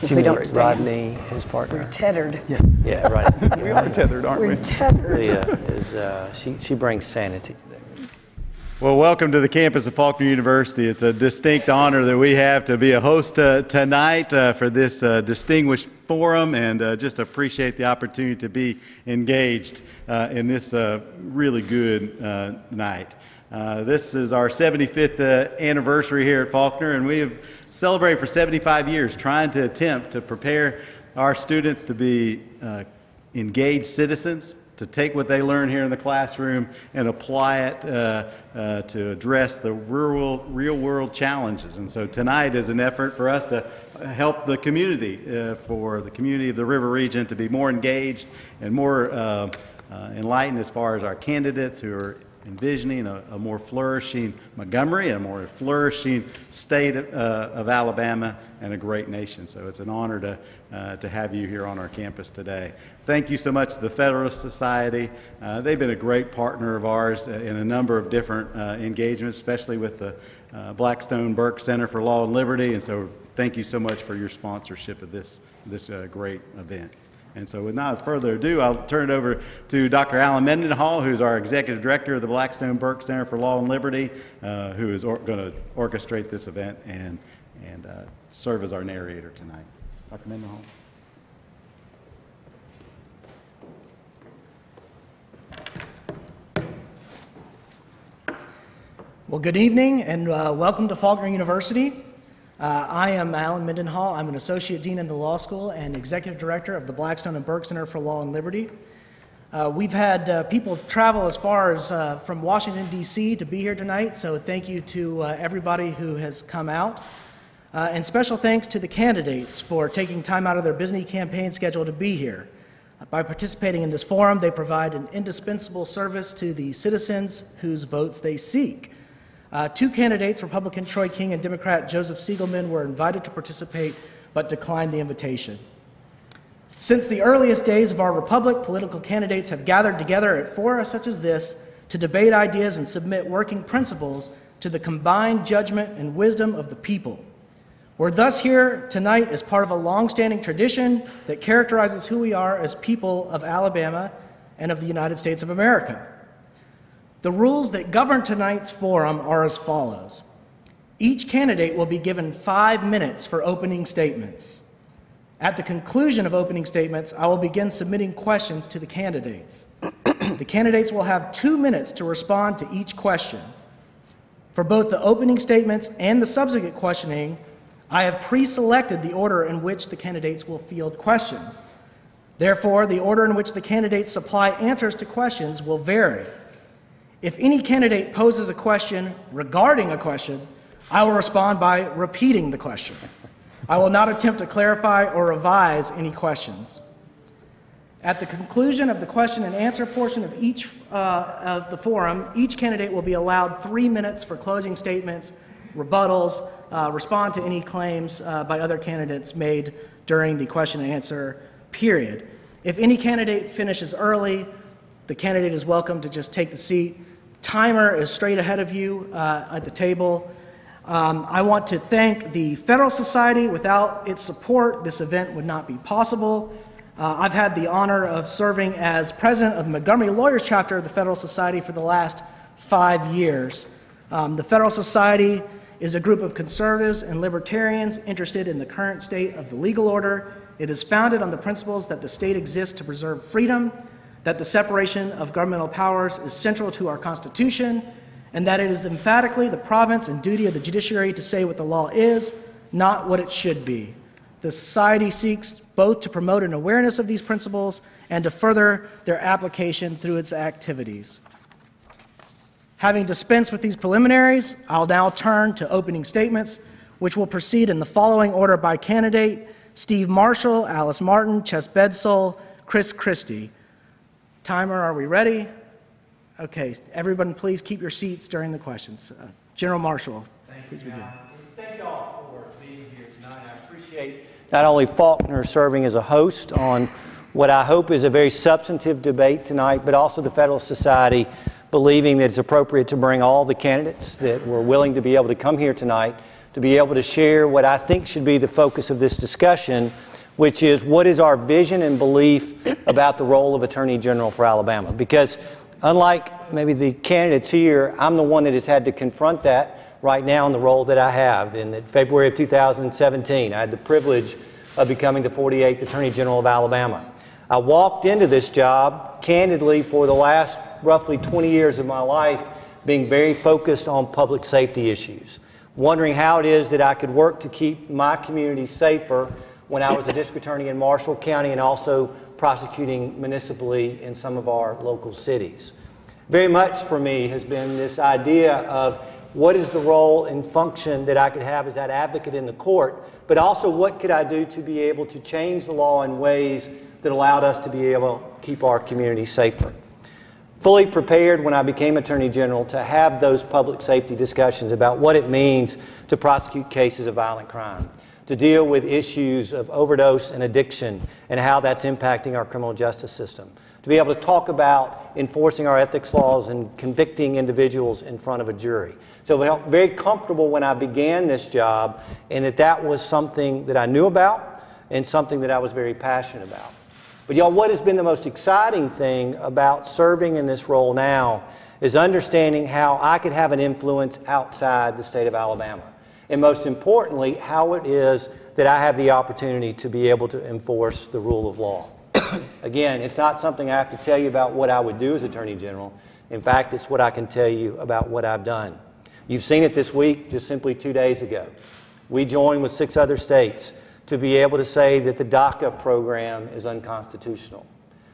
Jimmy, Rodney, his partner. We're tethered. Yeah, yeah, right. We are tethered, aren't we? We're tethered. She brings sanity. Well, welcome to the campus of Faulkner University. It's a distinct honor that we have to be a host tonight for this distinguished forum, and just appreciate the opportunity to be engaged in this really good night. This is our 75th anniversary here at Faulkner, and we have celebrated for 75 years trying to attempt to prepare our students to be engaged citizens, to take what they learn here in the classroom and apply it to address the real-world challenges. And so tonight is an effort for us to help the community, for the community of the River Region to be more engaged and more enlightened as far as our candidates who are envisioning a more flourishing Montgomery, a more flourishing state of Alabama, and a great nation. So it's an honor to have you here on our campus today. Thank you so much to the Federalist Society. They've been a great partner of ours in a number of different engagements, especially with the Blackstone Burke Center for Law and Liberty. And so thank you so much for your sponsorship of this great event. And so without further ado, I'll turn it over to Dr. Alan Mendenhall, who's our Executive Director of the Blackstone Burke Center for Law and Liberty, who is going to orchestrate this event and serve as our narrator tonight. Dr. Mendenhall. Well, good evening and welcome to Faulkner University. I am Alan Mendenhall. I'm an Associate Dean in the Law School and Executive Director of the Blackstone and Burke Center for Law and Liberty. We've had people travel as far as from Washington, D.C. to be here tonight, so thank you to everybody who has come out. And special thanks to the candidates for taking time out of their busy campaign schedule to be here. By participating in this forum, they provide an indispensable service to the citizens whose votes they seek. Two candidates, Republican Troy King and Democrat Joseph Siegelman, were invited to participate but declined the invitation. Since the earliest days of our republic, political candidates have gathered together at forums such as this to debate ideas and submit working principles to the combined judgment and wisdom of the people. We're thus here tonight as part of a long-standing tradition that characterizes who we are as people of Alabama and of the United States of America. The rules that govern tonight's forum are as follows. Each candidate will be given 5 minutes for opening statements. At the conclusion of opening statements, I will begin submitting questions to the candidates. The candidates will have 2 minutes to respond to each question. For both the opening statements and the subsequent questioning, I have pre-selected the order in which the candidates will field questions. Therefore, the order in which the candidates supply answers to questions will vary. If any candidate poses a question regarding a question, I will respond by repeating the question. I will not attempt to clarify or revise any questions. At the conclusion of the question and answer portion of each of the forum, each candidate will be allowed 3 minutes for closing statements, rebuttals, respond to any claims by other candidates made during the question and answer period. If any candidate finishes early, the candidate is welcome to just take the seat. Timer is straight ahead of you at the table. I want to thank the Federalist Society. Without its support, this event would not be possible. I've had the honor of serving as president of the Montgomery Lawyers Chapter of the Federalist Society for the last 5 years. The Federalist Society is a group of conservatives and libertarians interested in the current state of the legal order. It is founded on the principles that the state exists to preserve freedom, that the separation of governmental powers is central to our Constitution, and that it is emphatically the province and duty of the judiciary to say what the law is, not what it should be. The Society seeks both to promote an awareness of these principles and to further their application through its activities. Having dispensed with these preliminaries, I'll now turn to opening statements, which will proceed in the following order by candidate: Steve Marshall, Alice Martin, Ches Bedsole, Christie. Timer, are we ready? Okay, everyone please keep your seats during the questions. General Marshall, please begin. Thank you all for being here tonight. I appreciate not only Faulkner serving as a host on what I hope is a very substantive debate tonight, but also the Federalist Society believing that it's appropriate to bring all the candidates that were willing to be able to come here tonight to be able to share what I think should be the focus of this discussion, which is what is our vision and belief about the role of Attorney General for Alabama. Because unlike maybe the candidates here, I'm the one that has had to confront that right now in the role that I have. In February of 2017, I had the privilege of becoming the 48th Attorney General of Alabama. I walked into this job, candidly, for the last roughly 20 years of my life, being very focused on public safety issues, wondering how it is that I could work to keep my community safer when I was a district attorney in Marshall County and also prosecuting municipally in some of our local cities. Very much for me has been this idea of what is the role and function that I could have as that advocate in the court, but also what could I do to be able to change the law in ways that allowed us to be able to keep our community safer. Fully prepared when I became Attorney General to have those public safety discussions about what it means to prosecute cases of violent crime, to deal with issues of overdose and addiction and how that's impacting our criminal justice system, to be able to talk about enforcing our ethics laws and convicting individuals in front of a jury. So I felt very comfortable when I began this job, and that was something that I knew about and something that I was very passionate about. But y'all, what has been the most exciting thing about serving in this role now is understanding how I could have an influence outside the state of Alabama. And most importantly, how it is that I have the opportunity to be able to enforce the rule of law. Again, it's not something I have to tell you about what I would do as Attorney General. In fact, it's what I can tell you about what I've done. You've seen it this week, just simply 2 days ago. We joined with 6 other states to be able to say that the DACA program is unconstitutional.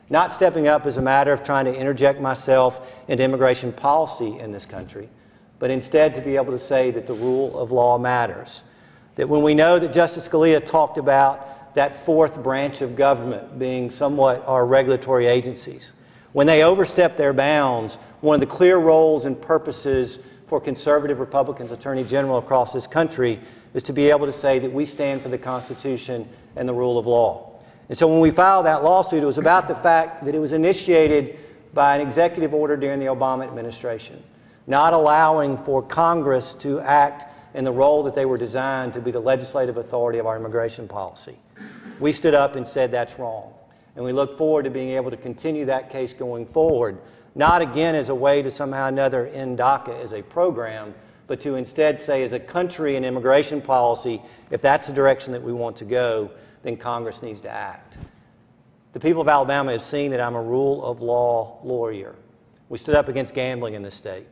Not stepping up as a matter of trying to interject myself into immigration policy in this country, but instead to be able to say that the rule of law matters. That when we know that Justice Scalia talked about that 4th branch of government being somewhat our regulatory agencies, when they overstep their bounds, one of the clear roles and purposes for conservative Republicans Attorney General across this country is to be able to say that we stand for the Constitution and the rule of law. And so when we filed that lawsuit, it was about the fact that it was initiated by an executive order during the Obama administration, not allowing for Congress to act in the role that they were designed to be the legislative authority of our immigration policy. We stood up and said that's wrong. And we look forward to being able to continue that case going forward, not again as a way to somehow or another end DACA as a program, but to instead say as a country and immigration policy, if that's the direction that we want to go, then Congress needs to act. The people of Alabama have seen that I'm a rule of law lawyer. We stood up against gambling in this state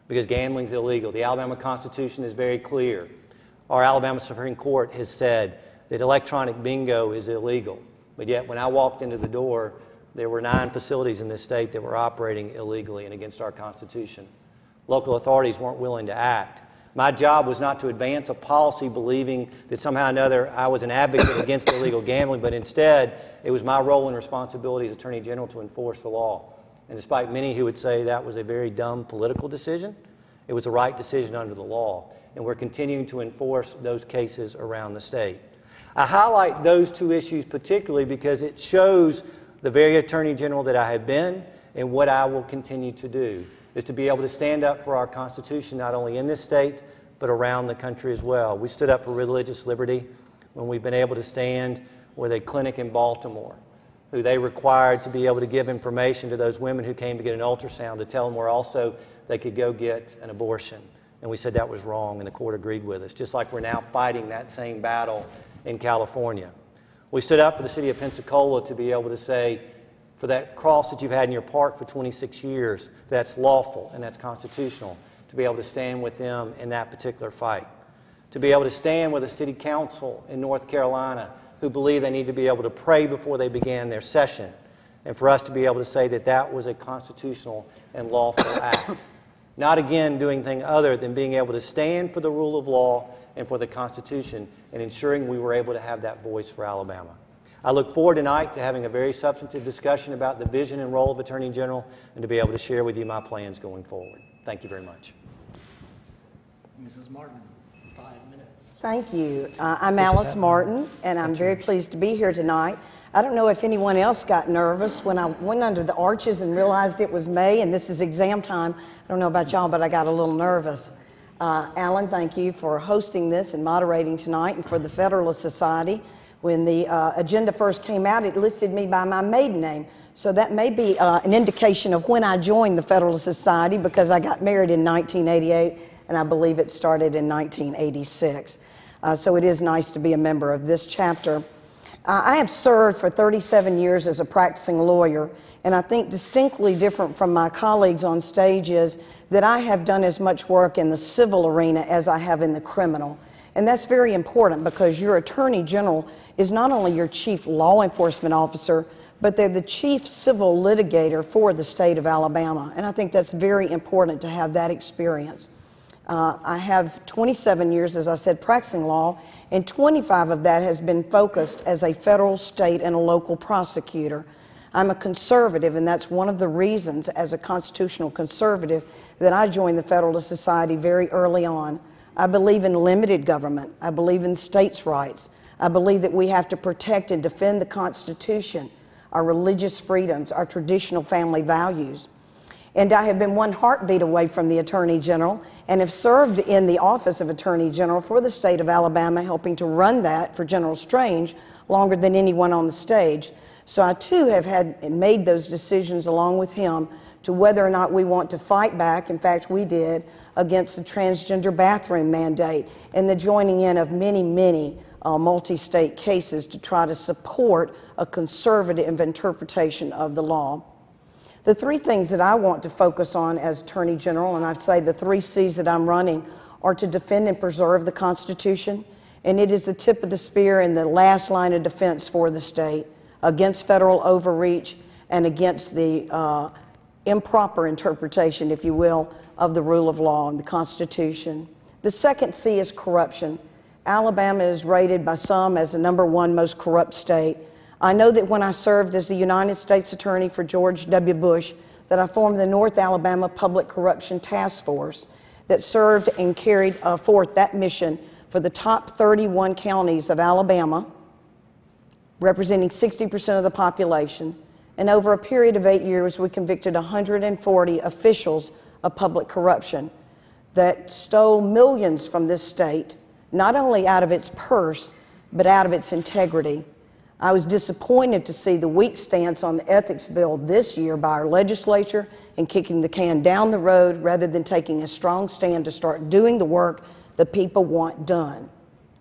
because gambling is illegal. The Alabama Constitution is very clear. Our Alabama Supreme Court has said that electronic bingo is illegal. But yet when I walked into the door, there were 9 facilities in this state that were operating illegally and against our Constitution. Local authorities weren't willing to act. My job was not to advance a policy believing that somehow or another I was an advocate against illegal gambling, but instead it was my role and responsibility as Attorney General to enforce the law. And despite many who would say that was a very dumb political decision, it was the right decision under the law. And we're continuing to enforce those cases around the state. I highlight those 2 issues particularly because it shows the very Attorney General that I have been and what I will continue to do is to be able to stand up for our Constitution not only in this state but around the country as well. We stood up for religious liberty when we've been able to stand with a clinic in Baltimore who they required to be able to give information to those women who came to get an ultrasound to tell them where also they could go get an abortion. And we said that was wrong and the court agreed with us, just like we're now fighting that same battle in California. We stood up for the city of Pensacola to be able to say, for that cross that you've had in your park for 26 years, that's lawful and that's constitutional, to be able to stand with them in that particular fight. To be able to stand with a city council in North Carolina who believe they need to be able to pray before they began their session, and for us to be able to say that that was a constitutional and lawful act. Not again doing anything other than being able to stand for the rule of law and for the Constitution and ensuring we were able to have that voice for Alabama. I look forward tonight to having a very substantive discussion about the vision and role of Attorney General and to be able to share with you my plans going forward. Thank you very much. Mrs. Martin, 5 minutes. Thank you. I'm Alice Martin, and I'm very pleased to be here tonight. I don't know if anyone else got nervous when I went under the arches and realized it was May and this is exam time. I don't know about y'all, but I got a little nervous. Alan, thank you for hosting this and moderating tonight, and for the Federalist Society. When the agenda first came out, it listed me by my maiden name. So that may be an indication of when I joined the Federalist Society, because I got married in 1988, and I believe it started in 1986. So it is nice to be a member of this chapter. I have served for 37 years as a practicing lawyer, and I think distinctly different from my colleagues on stage is that I have done as much work in the civil arena as I have in the criminal. And that's very important, because your Attorney General is not only your chief law enforcement officer, but they're the chief civil litigator for the state of Alabama. And I think that's very important to have that experience. I have 27 years, as I said, practicing law, and 25 of that has been focused as a federal, state, and a local prosecutor. I'm a conservative, and that's one of the reasons, as a constitutional conservative, that I joined the Federalist Society very early on. I believe in limited government. I believe in states' rights. I believe that we have to protect and defend the Constitution, our religious freedoms, our traditional family values. And I have been one heartbeat away from the Attorney General, and have served in the office of Attorney General for the state of Alabama, helping to run that for General Strange longer than anyone on the stage. So I too have had and made those decisions along with him to whether or not we want to fight back, in fact we did, against the transgender bathroom mandate and the joining in of many multi-state cases to try to support a conservative interpretation of the law. The three things that I want to focus on as Attorney General, and I'd say the 3 C's that I'm running, are to defend and preserve the Constitution, and it is the tip of the spear and the last line of defense for the state against federal overreach and against the improper interpretation, if you will, of the rule of law and the Constitution. The second C is corruption. Alabama is rated by some as the #1 most corrupt state. I know that when I served as the United States Attorney for George W. Bush, that I formed the North Alabama Public Corruption Task Force that served and carried forth that mission for the top 31 counties of Alabama, representing 60% of the population. And over a period of 8 years, we convicted 140 officials of public corruption that stole millions from this state, not only out of its purse, but out of its integrity. I was disappointed to see the weak stance on the ethics bill this year by our legislature and kicking the can down the road rather than taking a strong stand to start doing the work the people want done,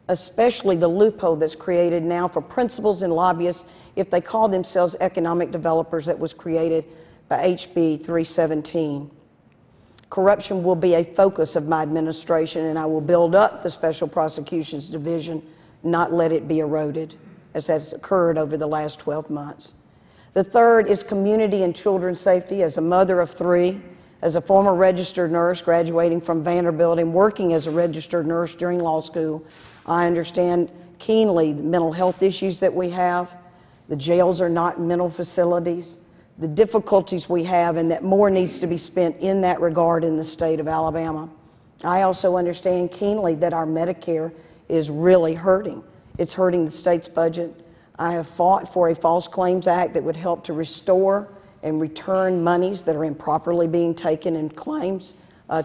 especially the loophole that's created now for principals and lobbyists if they call themselves economic developers that was created by HB 317. Corruption will be a focus of my administration, and I will build up the Special Prosecutions Division, not let it be eroded, as has occurred over the last 12 months. The third is community and children's safety. As a mother of 3, as a former registered nurse graduating from Vanderbilt and working as a registered nurse during law school, I understand keenly the mental health issues that we have. The jails are not mental facilities. The difficulties we have, and that more needs to be spent in that regard in the state of Alabama. I also understand keenly that our Medicare is really hurting. It's hurting the state's budget. I have fought for a False Claims Act that would help to restore and return monies that are improperly being taken in claims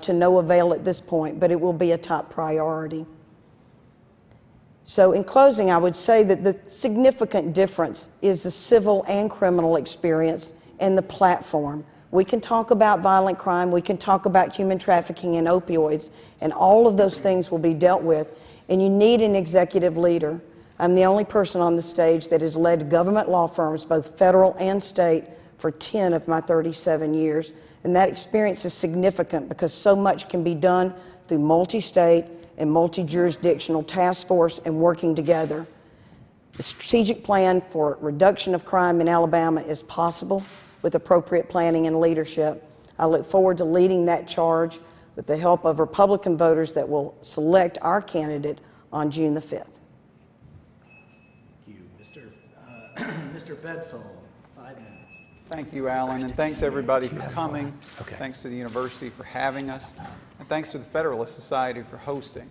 to no avail at this point, but it will be a top priority. So in closing, I would say that the significant difference is the civil and criminal experience and the platform. We can talk about violent crime, we can talk about human trafficking and opioids, and all of those things will be dealt with. And you need an executive leader. I'm the only person on the stage that has led government law firms, both federal and state, for 10 of my 37 years. And that experience is significant because so much can be done through multi-state and multi-jurisdictional task force and working together. The strategic plan for reduction of crime in Alabama is possible with appropriate planning and leadership. I look forward to leading that charge with the help of Republican voters that will select our candidate on June the 5th. Thank you. Mr. Bedsole, 5 minutes. Thank you, Alan, and thanks everybody for coming. Thanks to the university for having us, and thanks to the Federalist Society for hosting.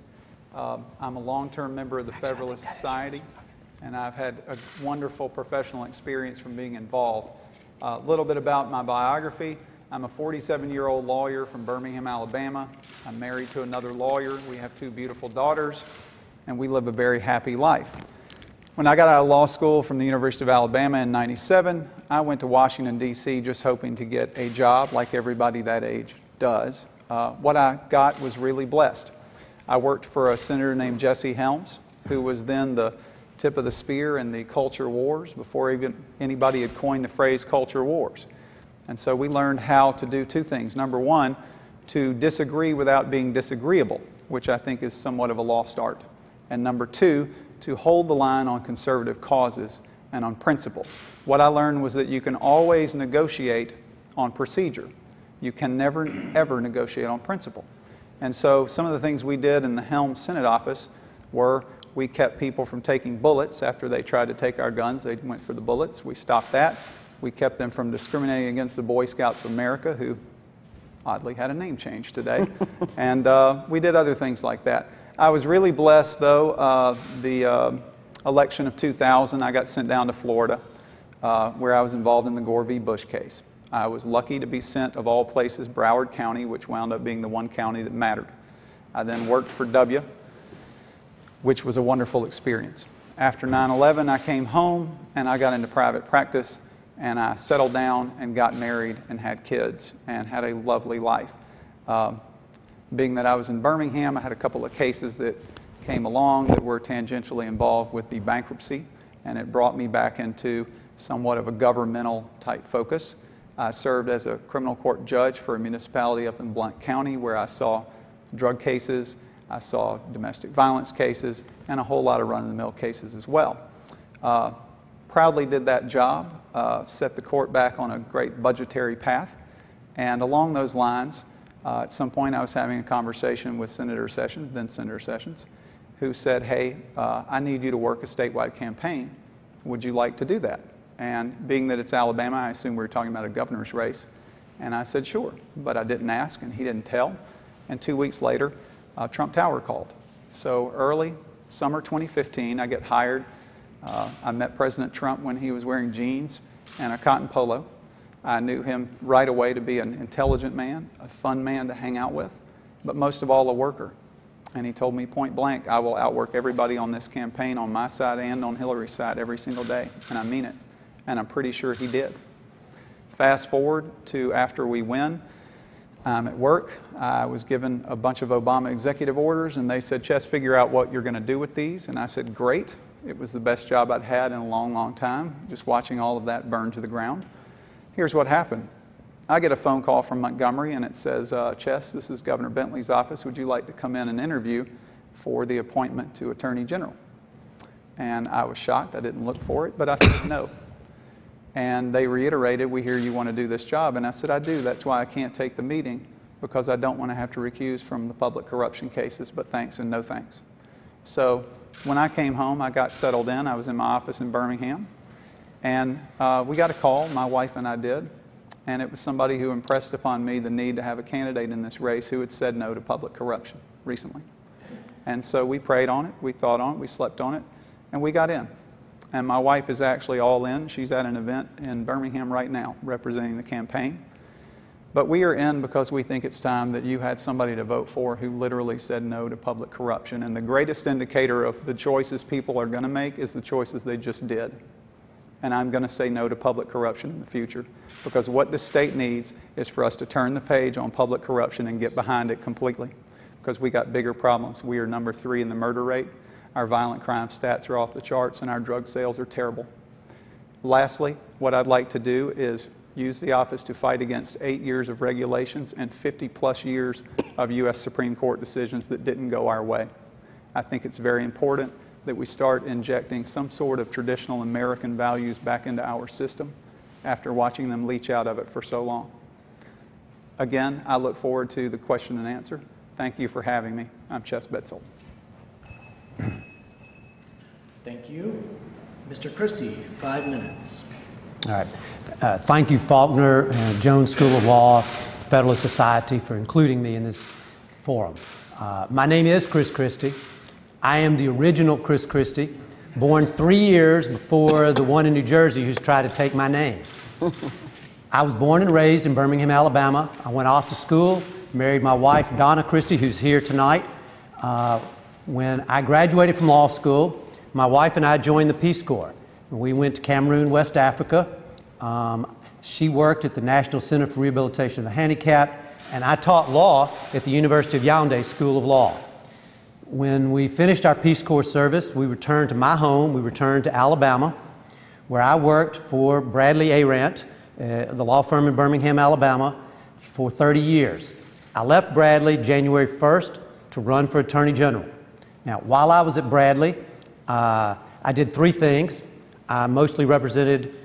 I'm a long-term member of the Federalist Society, and I've had a wonderful professional experience from being involved. A little bit about my biography. I'm a 47-year-old lawyer from Birmingham, Alabama. I'm married to another lawyer. We have 2 beautiful daughters, and we live a very happy life. When I got out of law school from the University of Alabama in '97, I went to Washington, D.C. just hoping to get a job like everybody that age does. What I got was really blessed. I worked for a senator named Jesse Helms, who was then the tip of the spear in the culture wars before even anybody had coined the phrase culture wars. And so we learned how to do 2 things. Number 1, to disagree without being disagreeable, which I think is somewhat of a lost art. And number 2, to hold the line on conservative causes and on principles. What I learned was that you can always negotiate on procedure. You can never, ever negotiate on principle. And so some of the things we did in the Helms Senate office were we kept people from taking bullets after they tried to take our guns. They went for the bullets. We stopped that. We kept them from discriminating against the Boy Scouts of America, who oddly had a name change today. And we did other things like that. I was really blessed, though. The election of 2000, I got sent down to Florida, where I was involved in the Gore v. Bush case. I was lucky to be sent, of all places, Broward County, which wound up being the one county that mattered. I then worked for W, which was a wonderful experience. After 9/11, I came home and I got into private practice, and I settled down and got married and had kids and had a lovely life. Being that I was in Birmingham, I had a couple of cases that came along that were tangentially involved with the bankruptcy, and it brought me back into somewhat of a governmental type focus. I served as a criminal court judge for a municipality up in Blount County, where I saw drug cases, I saw domestic violence cases, and a whole lot of run-of-the-mill cases as well. Proudly did that job, set the court back on a great budgetary path, and along those lines, at some point I was having a conversation with Senator Sessions, then Senator Sessions, who said, hey, I need you to work a statewide campaign. Would you like to do that? And being that it's Alabama, I assume we were talking about a governor's race. And I said, sure, but I didn't ask and he didn't tell. And 2 weeks later, Trump Tower called. So early summer 2015, I get hired. I met President Trump when he was wearing jeans and a cotton polo. I knew him right away to be an intelligent man, a fun man to hang out with, but most of all a worker. And he told me point blank, I will outwork everybody on this campaign on my side and on Hillary's side every single day. And I mean it. And I'm pretty sure he did. Fast forward to after we win, I'm at work. I was given a bunch of Obama executive orders, and they said, Chess, figure out what you're going to do with these. And I said, great. It was the best job I'd had in a long, long time, just watching all of that burn to the ground. Here's what happened. I get a phone call from Montgomery, and it says, Chess, this is Governor Bentley's office. Would you like to come in and interview for the appointment to Attorney General? And I was shocked. I didn't look for it, but I said no. And they reiterated, we hear you want to do this job. And I said, I do. That's why I can't take the meeting, because I don't want to have to recuse from the public corruption cases, but thanks and no thanks. So when I came home, I got settled in. I was in my office in Birmingham. And we got a call, my wife and I did. And it was somebody who impressed upon me the need to have a candidate in this race who had said no to public corruption recently. And so we prayed on it, we thought on it, we slept on it, and we got in. And my wife is actually all in. She's at an event in Birmingham right now representing the campaign. But we are in because we think it's time that you had somebody to vote for who literally said no to public corruption. And the greatest indicator of the choices people are going to make is the choices they just did. And I'm going to say no to public corruption in the future, because what the state needs is for us to turn the page on public corruption and get behind it completely, because we got bigger problems. We are number 3 in the murder rate. Our violent crime stats are off the charts, and our drug sales are terrible. Lastly, what I'd like to do is use the office to fight against 8 years of regulations and 50+ years of U.S. Supreme Court decisions that didn't go our way. I think it's very important that we start injecting some sort of traditional American values back into our system after watching them leach out of it for so long. Again, I look forward to the question and answer. Thank you for having me. I'm Chess Bedsole. Thank you. Mr. Christie, 5 minutes. All right. Thank you, Faulkner, Jones School of Law, Federalist Society, for including me in this forum. My name is Chris Christie. I am the original Chris Christie, born 3 years before the one in New Jersey who's tried to take my name. I was born and raised in Birmingham, Alabama. I went off to school, married my wife, Donna Christie, who's here tonight. When I graduated from law school, my wife and I joined the Peace Corps. We went to Cameroon, West Africa. She worked at the National Center for Rehabilitation of the Handicapped, and I taught law at the University of Yaoundé School of Law. When we finished our Peace Corps service, we returned to my home. We returned to Alabama, where I worked for Bradley Arant, the law firm in Birmingham, Alabama, for 30 years. I left Bradley January 1st to run for Attorney General. Now, while I was at Bradley, I did three things. I mostly represented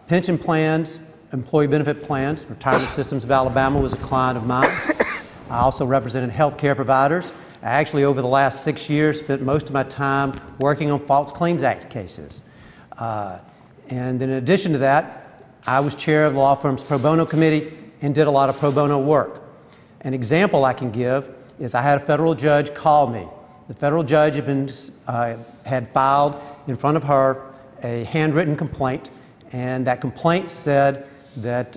pension plans, employee benefit plans. Retirement Systems of Alabama was a client of mine. I also represented health care providers. I actually, over the last 6 years, spent most of my time working on False Claims Act cases. And in addition to that, I was chair of the law firm's pro bono committee and did a lot of pro bono work. An example I can give is I had a federal judge call me. The federal judge had filed in front of her a handwritten complaint, and that complaint said that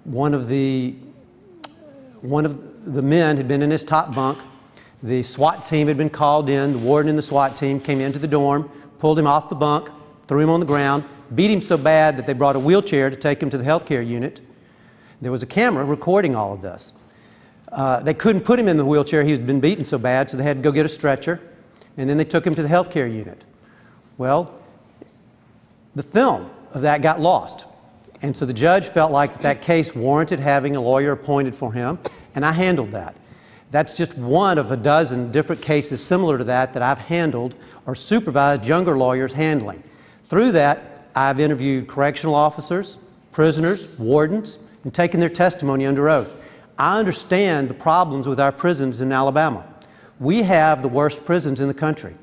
one of the men had been in his top bunk. The SWAT team had been called in. The warden and the SWAT team came into the dorm, pulled him off the bunk, threw him on the ground, beat him so bad that they brought a wheelchair to take him to the healthcare unit. There was a camera recording all of this. They couldn't put him in the wheelchair. He had been beaten so bad, so they had to go get a stretcher, and then they took him to the healthcare unit. Well, the film of that got lost, and so the judge felt like that case warranted having a lawyer appointed for him, and I handled that. That's just one of a dozen different cases similar to that that I've handled or supervised younger lawyers handling. Through that, I've interviewed correctional officers, prisoners, wardens, and taken their testimony under oath. I understand the problems with our prisons in Alabama. We have the worst prisons in the country.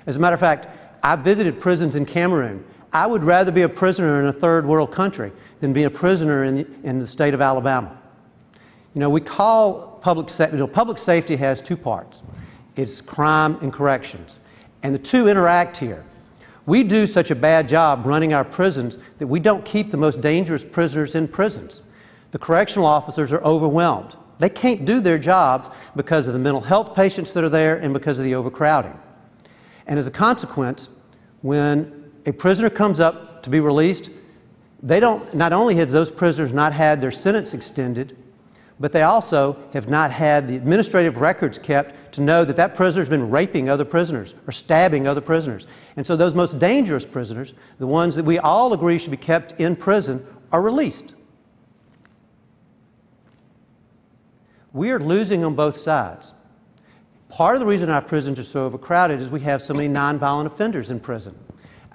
As a matter of fact, I've visited prisons in Cameroon. I would rather be a prisoner in a third world country than be a prisoner in the state of Alabama. You know, we call public safety has two parts. It's crime and corrections. And the two interact here. We do such a bad job running our prisons that we don't keep the most dangerous prisoners in prisons. The correctional officers are overwhelmed. They can't do their jobs because of the mental health patients that are there and because of the overcrowding. And as a consequence, when a prisoner comes up to be released, not only have those prisoners not had their sentence extended, but they also have not had the administrative records kept to know that that prisoner's been raping other prisoners or stabbing other prisoners. And so those most dangerous prisoners, the ones that we all agree should be kept in prison, are released. We are losing on both sides. Part of the reason our prisons are so overcrowded is we have so many nonviolent offenders in prison.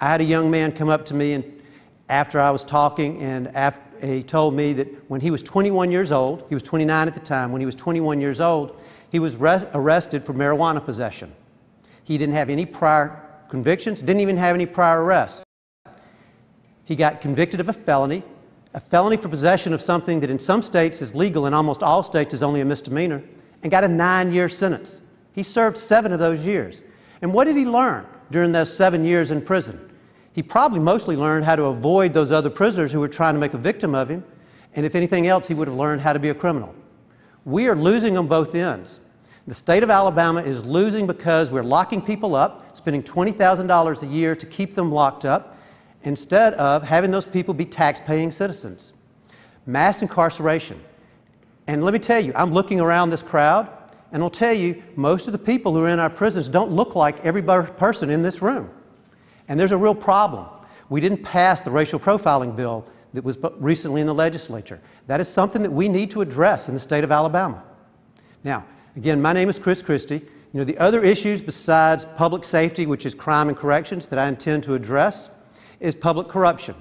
I had a young man come up to me after I was talking, and he told me that when he was 21 years old, he was 29 at the time, when he was 21 years old, he was arrested for marijuana possession. He didn't have any prior convictions, didn't even have any prior arrests. He got convicted of a felony for possession of something that in some states is legal, in almost all states is only a misdemeanor, and got a 9-year sentence. He served 7 of those years. And what did he learn during those 7 years in prison? He probably mostly learned how to avoid those other prisoners who were trying to make a victim of him, and if anything else, he would have learned how to be a criminal. We are losing on both ends. The state of Alabama is losing because we're locking people up, spending $20,000 a year to keep them locked up, instead of having those people be tax-paying citizens. Mass incarceration. And let me tell you, I'm looking around this crowd, and I'll tell you, most of the people who are in our prisons don't look like every person in this room. And there's a real problem. We didn't pass the racial profiling bill that was recently in the legislature. That is something that we need to address in the state of Alabama. Now, again, my name is Chris Christie. You know, the other issues besides public safety, which is crime and corrections, that I intend to address is public corruption.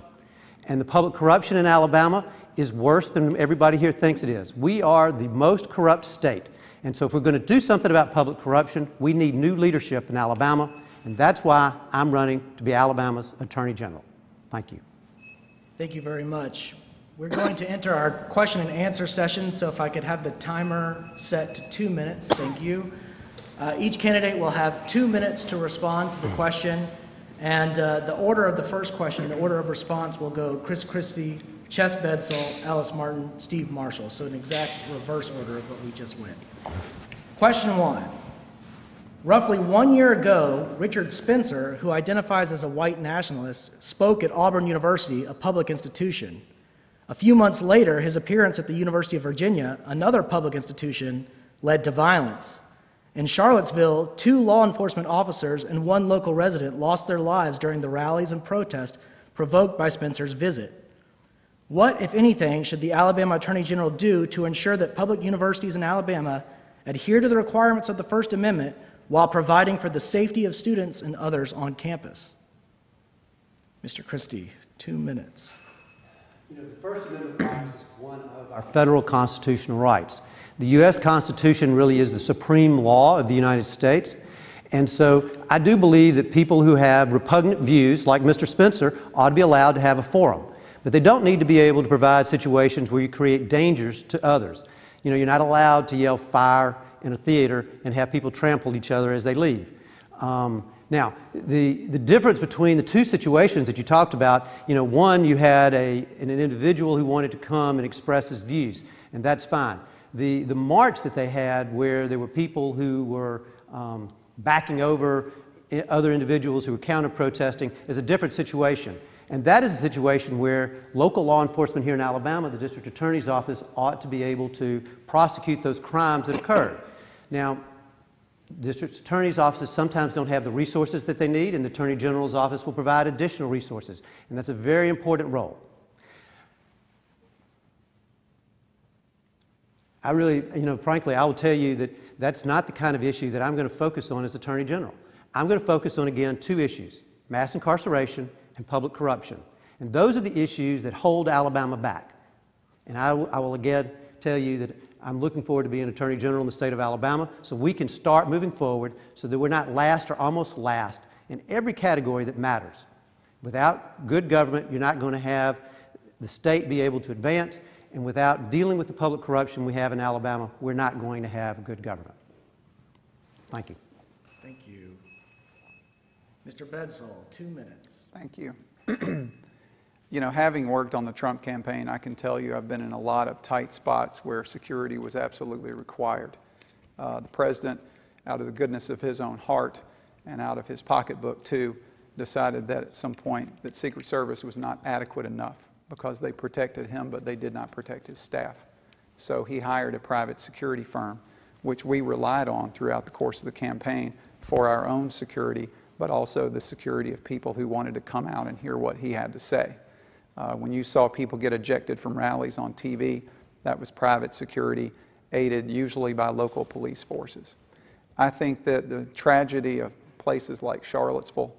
And the public corruption in Alabama is worse than everybody here thinks it is. We are the most corrupt state. And so if we're going to do something about public corruption, we need new leadership in Alabama. And that's why I'm running to be Alabama's Attorney General. Thank you. Thank you very much. We're going to enter our question and answer session, so if I could have the timer set to 2 minutes, thank you. Each candidate will have 2 minutes to respond to the question, and the order of the first question, the order of response will go Chris Christie, Chess Bedsole, Ellis Martin, Steve Marshall. So an exact reverse order of what we just went. Question 1. Roughly 1 year ago, Richard Spencer, who identifies as a white nationalist, spoke at Auburn University, a public institution. A few months later, his appearance at the University of Virginia, another public institution, led to violence. In Charlottesville, 2 law enforcement officers and 1 local resident lost their lives during the rallies and protests provoked by Spencer's visit. What, if anything, should the Alabama Attorney General do to ensure that public universities in Alabama adhere to the requirements of the First Amendment while providing for the safety of students and others on campus? Mr. Christie, 2 minutes. You know, the First Amendment rights is one of our federal constitutional rights. The U.S. Constitution really is the supreme law of the United States. And so I do believe that people who have repugnant views, like Mr. Spencer, ought to be allowed to have a forum. But they don't need to be able to provide situations where you create dangers to others. You know, you're not allowed to yell fire in a theater and have people trample each other as they leave. Now, the difference between the 2 situations that you talked about, you know, one, you had an individual who wanted to come and express his views, and that's fine. The march that they had where there were people who were backing over other individuals who were counter-protesting is a different situation. And that is a situation where local law enforcement here in Alabama, the District Attorney's Office, ought to be able to prosecute those crimes that occurred. Now, District Attorney's offices sometimes don't have the resources that they need, and the Attorney General's office will provide additional resources, and that's a very important role. I really, you know, frankly, I will tell you that that's not the kind of issue that I'm going to focus on as Attorney General. I'm going to focus on, again, 2 issues: mass incarceration and public corruption. And those are the issues that hold Alabama back. And I will again tell you that I'm looking forward to being Attorney General in the state of Alabama so we can start moving forward so that we're not last or almost last in every category that matters. Without good government, you're not going to have the state be able to advance, and without dealing with the public corruption we have in Alabama, we're not going to have good government. Thank you. Thank you. Mr. Bedsole, 2 minutes. Thank you. You know, having worked on the Trump campaign, I can tell you I've been in a lot of tight spots where security was absolutely required. The president, out of the goodness of his own heart and out of his pocketbook too, decided that at some point that Secret Service was not adequate enough because they protected him, but they did not protect his staff. So he hired a private security firm, which we relied on throughout the course of the campaign for our own security, but also the security of people who wanted to come out and hear what he had to say. When you saw people get ejected from rallies on TV, that was private security, aided usually by local police forces. I think that the tragedy of places like Charlottesville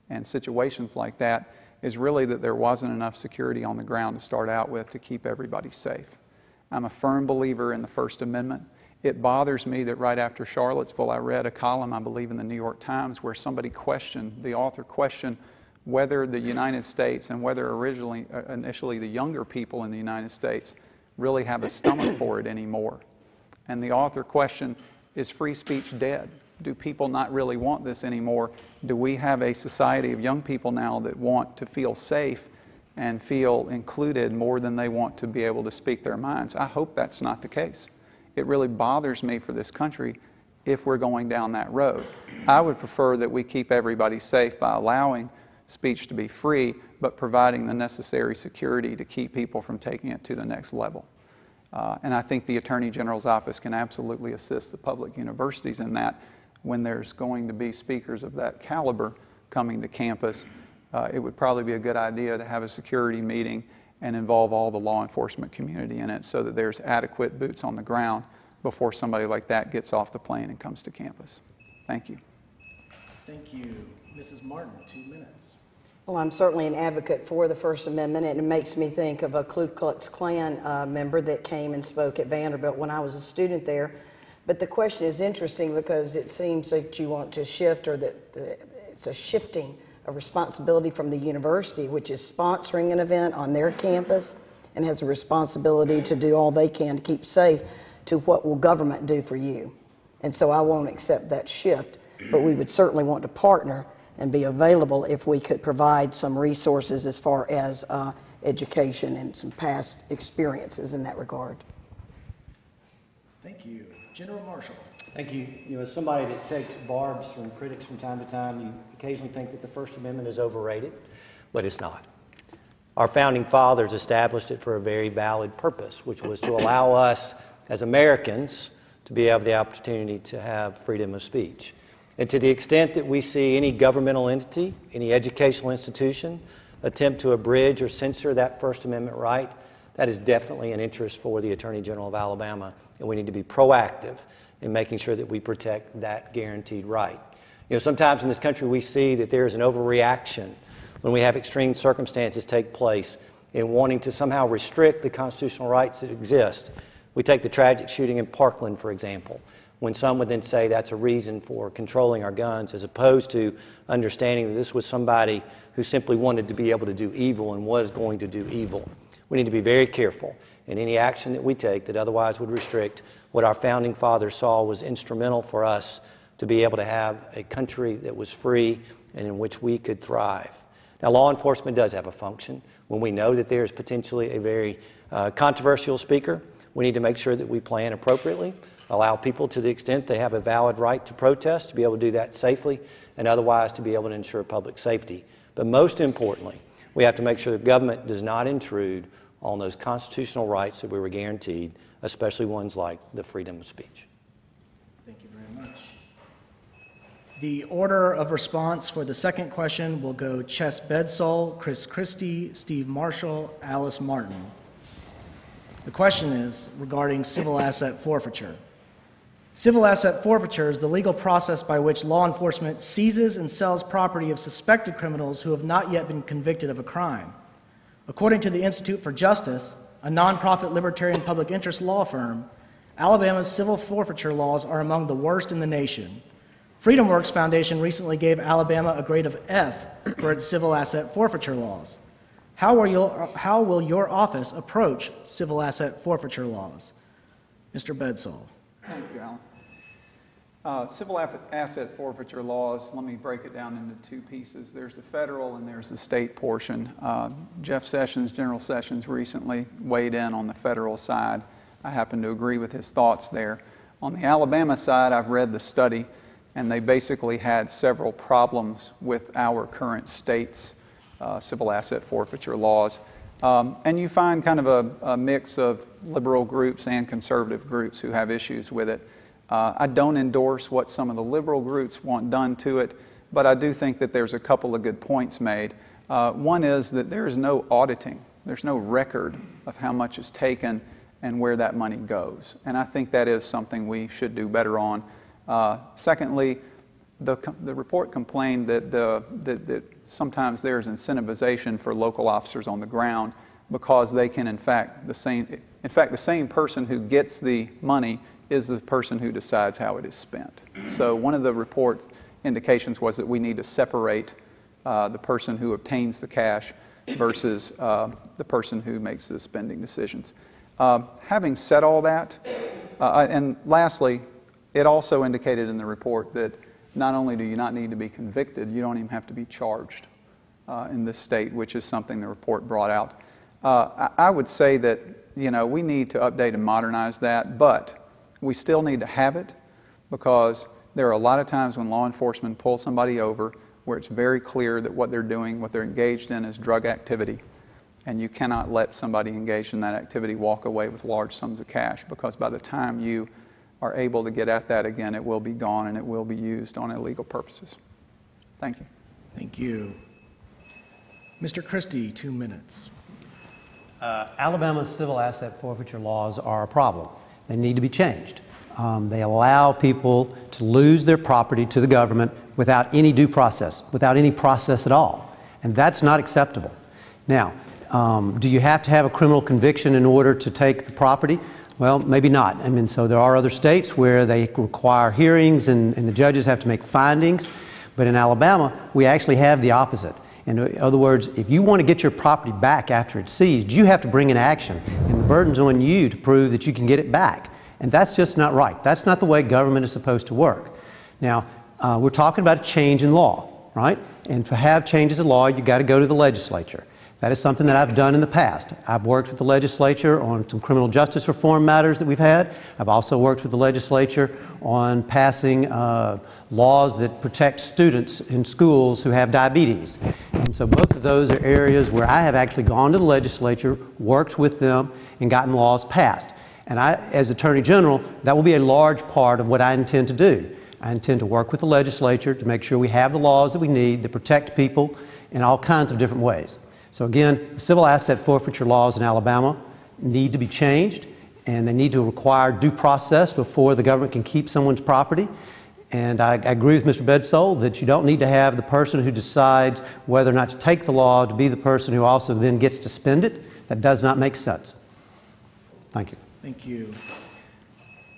and situations like that is really that there wasn't enough security on the ground to start out with to keep everybody safe. I'm a firm believer in the First Amendment. It bothers me that right after Charlottesville, I read a column, I believe, in the New York Times where somebody questioned, the author questioned, whether the United States and whether initially the younger people in the United States really have a stomach for it anymore. And the author questioned, is free speech dead? Do people not really want this anymore? Do we have a society of young people now that want to feel safe and feel included more than they want to be able to speak their minds? I hope that's not the case. It really bothers me for this country if we're going down that road. I would prefer that we keep everybody safe by allowing speech to be free, but providing the necessary security to keep people from taking it to the next level. And I think the Attorney General's office can absolutely assist the public universities in that. When there's going to be speakers of that caliber coming to campus, it would probably be a good idea to have a security meeting and involve all the law enforcement community in it so that there's adequate boots on the ground before somebody like that gets off the plane and comes to campus. Thank you. Thank you. Mrs. Martin, 2 minutes. Well, I'm certainly an advocate for the First Amendment, and it makes me think of a Ku Klux Klan member that came and spoke at Vanderbilt when I was a student there. But the question is interesting because it seems that you want to shift, or that it's a shifting of responsibility from the university, which is sponsoring an event on their campus and has a responsibility to do all they can to keep safe, to what will government do for you. And so I won't accept that shift, but we would certainly want to partner and be available if we could provide some resources as far as education and some past experiences in that regard. Thank you. General Marshall. Thank you. You know, as somebody that takes barbs from critics from time to time, you occasionally think that the First Amendment is overrated, but it's not. Our founding fathers established it for a very valid purpose, which was to allow us as Americans to be able the opportunity to have freedom of speech. And to the extent that we see any governmental entity, any educational institution, attempt to abridge or censor that First Amendment right, that is definitely an interest for the Attorney General of Alabama, and we need to be proactive in making sure that we protect that guaranteed right. You know, sometimes in this country we see that there is an overreaction when we have extreme circumstances take place in wanting to somehow restrict the constitutional rights that exist. We take the tragic shooting in Parkland, for example, when some would then say that's a reason for controlling our guns, as opposed to understanding that this was somebody who simply wanted to be able to do evil and was going to do evil. We need to be very careful in any action that we take that otherwise would restrict what our founding fathers saw was instrumental for us to be able to have a country that was free and in which we could thrive. Now, law enforcement does have a function. When we know that there is potentially a very controversial speaker, we need to make sure that we plan appropriately, allow people to the extent they have a valid right to protest to be able to do that safely, and otherwise to be able to ensure public safety. But most importantly, we have to make sure the government does not intrude on those constitutional rights that we were guaranteed, especially ones like the freedom of speech. Thank you very much. The order of response for the second question will go Chess Bedsole, Chris Christie, Steve Marshall, Alice Martin. The question is regarding civil asset forfeiture. Civil asset forfeiture is the legal process by which law enforcement seizes and sells property of suspected criminals who have not yet been convicted of a crime. According to the Institute for Justice, a nonprofit libertarian public interest law firm, Alabama's civil forfeiture laws are among the worst in the nation. FreedomWorks Foundation recently gave Alabama a grade of F for its civil asset forfeiture laws. How will your office approach civil asset forfeiture laws? Mr. Bedsole. Thank you, Alan. Civil asset forfeiture laws, let me break it down into two pieces. There's the federal and there's the state portion. Jeff Sessions, General Sessions, recently weighed in on the federal side. I happen to agree with his thoughts there. On the Alabama side, I've read the study, and they basically had several problems with our current state's civil asset forfeiture laws. And you find kind of a mix of liberal groups and conservative groups who have issues with it. I don't endorse what some of the liberal groups want done to it, but I do think that there's a couple of good points made. One is that there is no auditing. There's no record of how much is taken and where that money goes. And I think that is something we should do better on. Secondly, the report complained that sometimes there's incentivization for local officers on the ground because they can, in fact, the same person who gets the money is the person who decides how it is spent. So one of the report indications was that we need to separate the person who obtains the cash versus the person who makes the spending decisions. Having said all that, and lastly, it also indicated in the report that not only do you not need to be convicted, you don't even have to be charged in this state, which is something the report brought out. I would say that, you know, we need to update and modernize that, but we still need to have it because there are a lot of times when law enforcement pulls somebody over where it's very clear that what they're doing, what they're engaged in is drug activity, and you cannot let somebody engaged in that activity walk away with large sums of cash, because by the time you are able to get at that again, it will be gone and it will be used on illegal purposes. Thank you. Thank you. Mr. Christie, 2 minutes. Alabama's civil asset forfeiture laws are a problem. They need to be changed. They allow people to lose their property to the government without any due process, without any process at all. And that's not acceptable. Now, do you have to have a criminal conviction in order to take the property? Well, maybe not. I mean, so there are other states where they require hearings and the judges have to make findings. But in Alabama, we actually have the opposite. In other words, if you want to get your property back after it's seized, you have to bring an action. And the burden's on you to prove that you can get it back. And that's just not right. That's not the way government is supposed to work. Now, we're talking about a change in law, right? And to have changes in law, you've got to go to the legislature. That is something that I've done in the past. I've worked with the legislature on some criminal justice reform matters that we've had. I've also worked with the legislature on passing laws that protect students in schools who have diabetes. And so both of those are areas where I have actually gone to the legislature, worked with them, and gotten laws passed. And I, as Attorney General, that will be a large part of what I intend to do. I intend to work with the legislature to make sure we have the laws that we need to protect people in all kinds of different ways. So again, civil asset forfeiture laws in Alabama need to be changed, and they need to require due process before the government can keep someone's property. And I agree with Mr. Bedsole that you don't need to have the person who decides whether or not to take the law to be the person who also then gets to spend it. That does not make sense. Thank you. Thank you.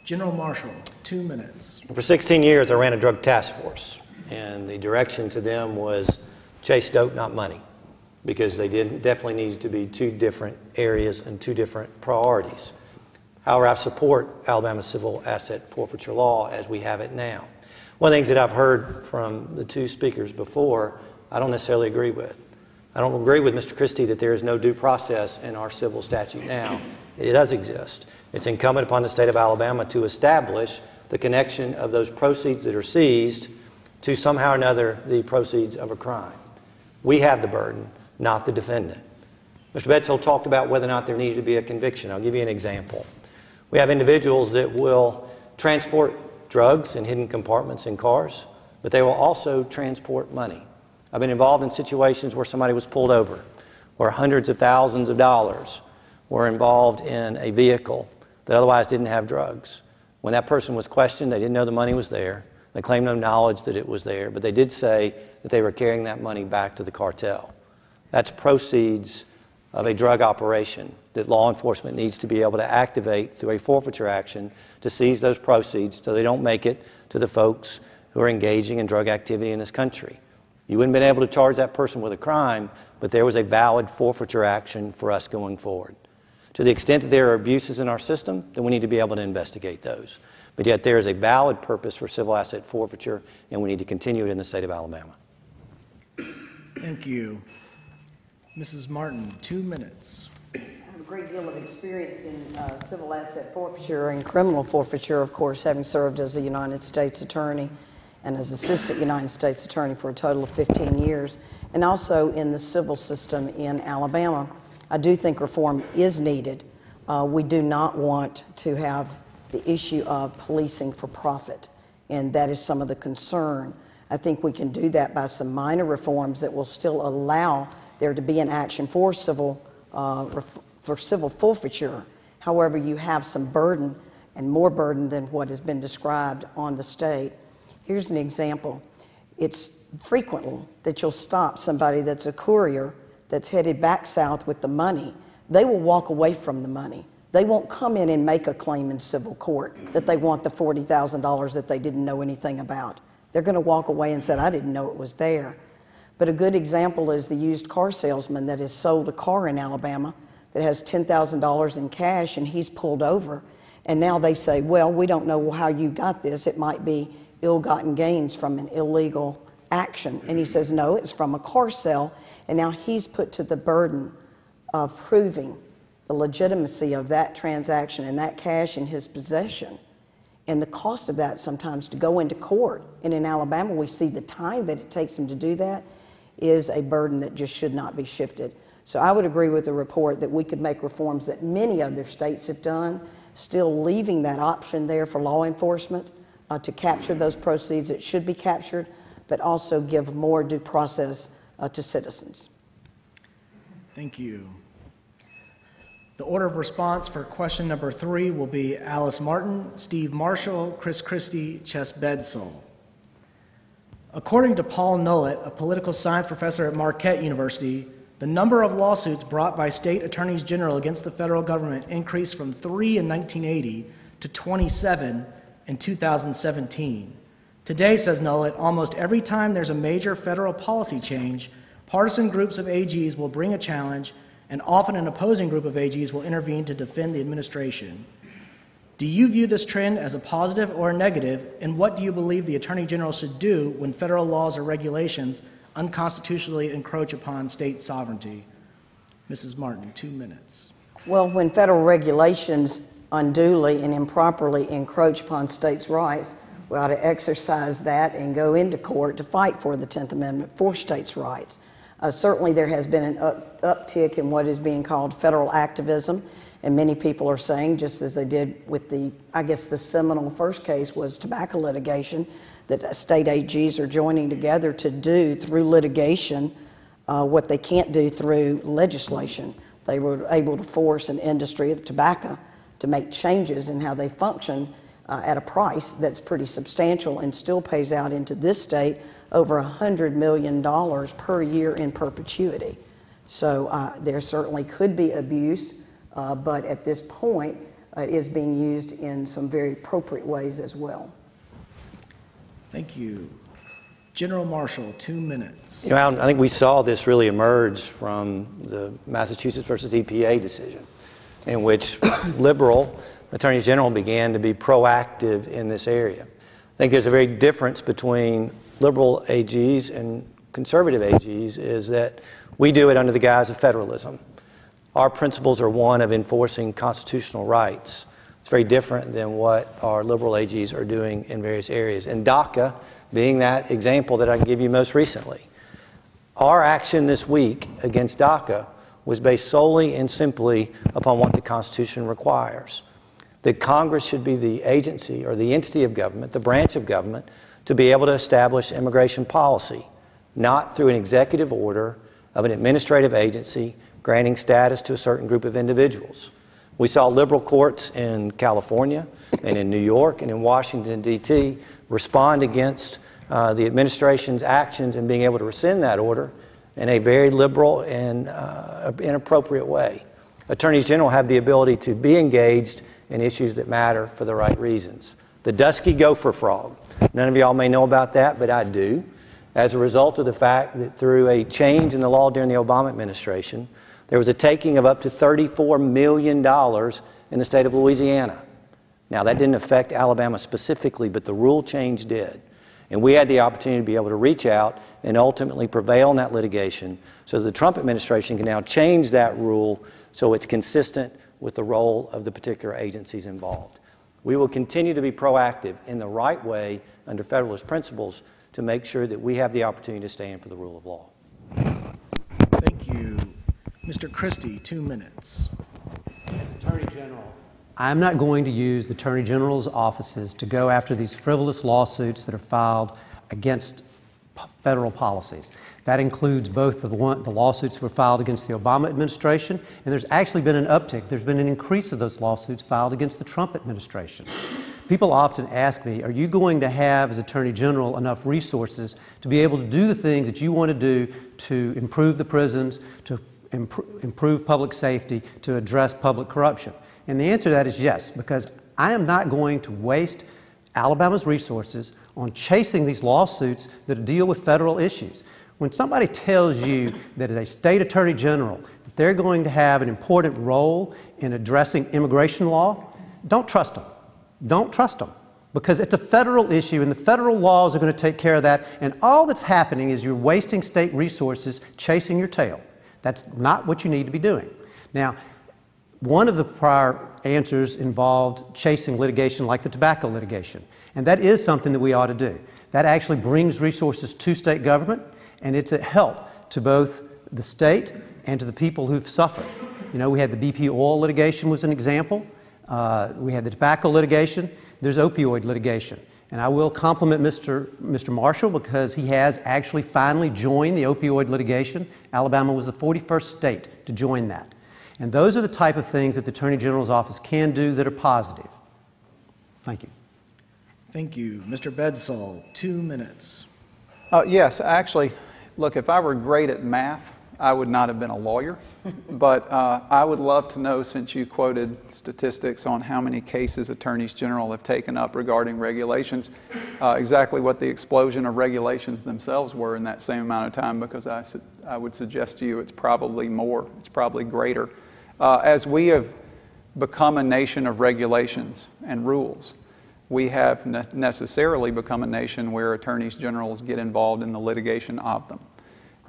General Marshall, 2 minutes. For 16 years, I ran a drug task force, and the direction to them was chase dope, not money, because they definitely needed to be two different areas and two different priorities. However, I support Alabama's civil asset forfeiture law as we have it now. One of the things that I've heard from the two speakers before, I don't necessarily agree with. I don't agree with Mr. Christie that there is no due process in our civil statute now. It does exist. It's incumbent upon the state of Alabama to establish the connection of those proceeds that are seized to somehow or another the proceeds of a crime. We have the burden, not the defendant. Mr. Bedsole talked about whether or not there needed to be a conviction. I'll give you an example. We have individuals that will transport drugs in hidden compartments in cars, but they will also transport money. I've been involved in situations where somebody was pulled over, where hundreds of thousands of dollars were involved in a vehicle that otherwise didn't have drugs. When that person was questioned, they didn't know the money was there. They claimed no knowledge that it was there, but they did say that they were carrying that money back to the cartel. That's proceeds of a drug operation that law enforcement needs to be able to activate through a forfeiture action to seize those proceeds so they don't make it to the folks who are engaging in drug activity in this country. You wouldn't have been able to charge that person with a crime, but there was a valid forfeiture action for us going forward. To the extent that there are abuses in our system, then we need to be able to investigate those. But yet there is a valid purpose for civil asset forfeiture, and we need to continue it in the state of Alabama. Thank you. Mrs. Martin, 2 minutes. I have a great deal of experience in civil asset forfeiture and criminal forfeiture, of course, having served as a United States attorney and as assistant United States attorney for a total of 15 years, and also in the civil system in Alabama. I do think reform is needed. We do not want to have the issue of policing for profit, and that is some of the concern. I think we can do that by some minor reforms that will still allow there to be an action for civil forfeiture. However, you have some burden, and more burden than what has been described on the state. Here's an example. It's frequently that you'll stop somebody that's a courier that's headed back south with the money. They will walk away from the money. They won't come in and make a claim in civil court that they want the $40,000 that they didn't know anything about. They're going to walk away and say, I didn't know it was there. But a good example is the used car salesman that has sold a car in Alabama that has $10,000 in cash, and he's pulled over. And now they say, well, we don't know how you got this. It might be ill-gotten gains from an illegal action. And he says, no, it's from a car sale. And now he's put to the burden of proving the legitimacy of that transaction and that cash in his possession. And the cost of that sometimes to go into court. And in Alabama, we see the time that it takes him to do that is a burden that just should not be shifted. So I would agree with the report that we could make reforms that many other states have done, still leaving that option there for law enforcement to capture those proceeds that should be captured, but also give more due process to citizens. Thank you. The order of response for question number 3 will be Alice Martin, Steve Marshall, Chris Christie, Chess Bedsole. According to Paul Nullett, a political science professor at Marquette University, the number of lawsuits brought by state attorneys general against the federal government increased from 3 in 1980 to 27 in 2017. Today, says Nullett, almost every time there's a major federal policy change, partisan groups of AGs will bring a challenge, and often an opposing group of AGs will intervene to defend the administration. Do you view this trend as a positive or a negative, and what do you believe the Attorney General should do when federal laws or regulations unconstitutionally encroach upon state sovereignty? Mrs. Martin, 2 minutes. Well, when federal regulations unduly and improperly encroach upon states' rights, we ought to exercise that and go into court to fight for the 10th Amendment for states' rights. Certainly there has been an uptick in what is being called federal activism, and many people are saying, just as they did with the, I guess the seminal first case was tobacco litigation, that state AGs are joining together to do through litigation what they can't do through legislation. They were able to force an industry of tobacco to make changes in how they function at a price that's pretty substantial and still pays out into this state over $100 million per year in perpetuity. So there certainly could be abuse, but at this point it is being used in some very appropriate ways as well. Thank you. General Marshall, 2 minutes. You know, Alan, I think we saw this really emerge from the Massachusetts versus EPA decision, in which liberal attorneys general began to be proactive in this area. I think there's a very difference between liberal AGs and conservative AGs is that we do it under the guise of federalism. Our principles are one of enforcing constitutional rights. It's very different than what our liberal AGs are doing in various areas. And DACA being that example that I can give you most recently. Our action this week against DACA was based solely and simply upon what the Constitution requires. That Congress should be the agency or the entity of government, the branch of government, to be able to establish immigration policy, not through an executive order of an administrative agency granting status to a certain group of individuals. We saw liberal courts in California and in New York and in Washington, D.C. respond against the administration's actions in being able to rescind that order in a very liberal and inappropriate way. Attorneys general have the ability to be engaged in issues that matter for the right reasons. The dusky gopher frog. None of y'all may know about that, but I do. As a result of the fact that through a change in the law during the Obama administration, there was a taking of up to $34 million in the state of Louisiana. Now, that didn't affect Alabama specifically, but the rule change did. And we had the opportunity to be able to reach out and ultimately prevail in that litigation so that the Trump administration can now change that rule so it's consistent with the role of the particular agencies involved. We will continue to be proactive in the right way under Federalist principles to make sure that we have the opportunity to stand for the rule of law. Thank you. Mr. Christie, 2 minutes. As Attorney General, I'm not going to use the Attorney General's offices to go after these frivolous lawsuits that are filed against federal policies. That includes both the lawsuits that were filed against the Obama administration, and there's actually been an uptick. There's been an increase of those lawsuits filed against the Trump administration. People often ask me, are you going to have, as Attorney General, enough resources to be able to do the things that you want to do to improve the prisons, to improve public safety, to address public corruption? And the answer to that is yes, because I am not going to waste Alabama's resources on chasing these lawsuits that deal with federal issues. When somebody tells you that as a state attorney general that they're going to have an important role in addressing immigration law, don't trust them. Don't trust them, because it's a federal issue and the federal laws are going to take care of that, and all that's happening is you're wasting state resources chasing your tail. That's not what you need to be doing. Now, one of the prior answers involved chasing litigation like the tobacco litigation, and that is something that we ought to do. That actually brings resources to state government, and it's a help to both the state and to the people who've suffered. You know, we had the BP oil litigation was an example. We had the tobacco litigation. There's opioid litigation. And I will compliment Mr. Marshall because he has actually finally joined the opioid litigation. Alabama was the 41st state to join that. And those are the type of things that the Attorney General's office can do that are positive. Thank you. Thank you. Mr. Bedsole, 2 minutes. Yes, actually, look, if I were great at math, I would not have been a lawyer. But I would love to know, since you quoted statistics on how many cases attorneys general have taken up regarding regulations, exactly what the explosion of regulations themselves were in that same amount of time, because I would suggest to you it's probably more, it's probably greater. As we have become a nation of regulations and rules, we have necessarily become a nation where attorneys generals get involved in the litigation of them.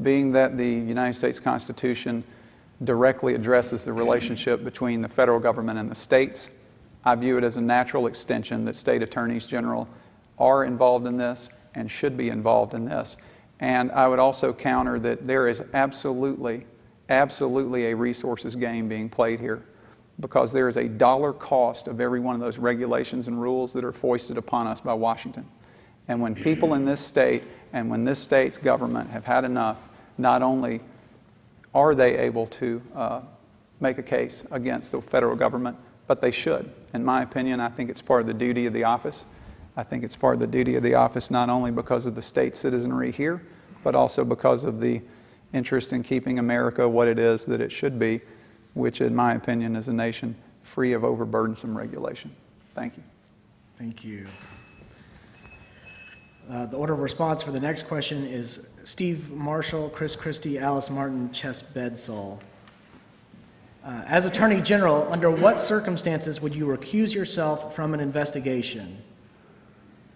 Being that the United States Constitution directly addresses the relationship between the federal government and the states. I view it as a natural extension that state attorneys general are involved in this and should be involved in this. And I would also counter that there is absolutely a resources game being played here, because there is a dollar cost of every one of those regulations and rules that are foisted upon us by Washington. And when people in this state and when this state's government have had enough, not only are they able to make a case against the federal government, but they should. In my opinion, I think it's part of the duty of the office. I think it's part of the duty of the office not only because of the state citizenry here, but also because of the interest in keeping America what it is that it should be, which in my opinion is a nation free of overburdensome regulation. Thank you. Thank you. The order of response for the next question is Steve Marshall, Chris Christie, Alice Martin, Chess Bedsole. As Attorney General, under what circumstances would you recuse yourself from an investigation?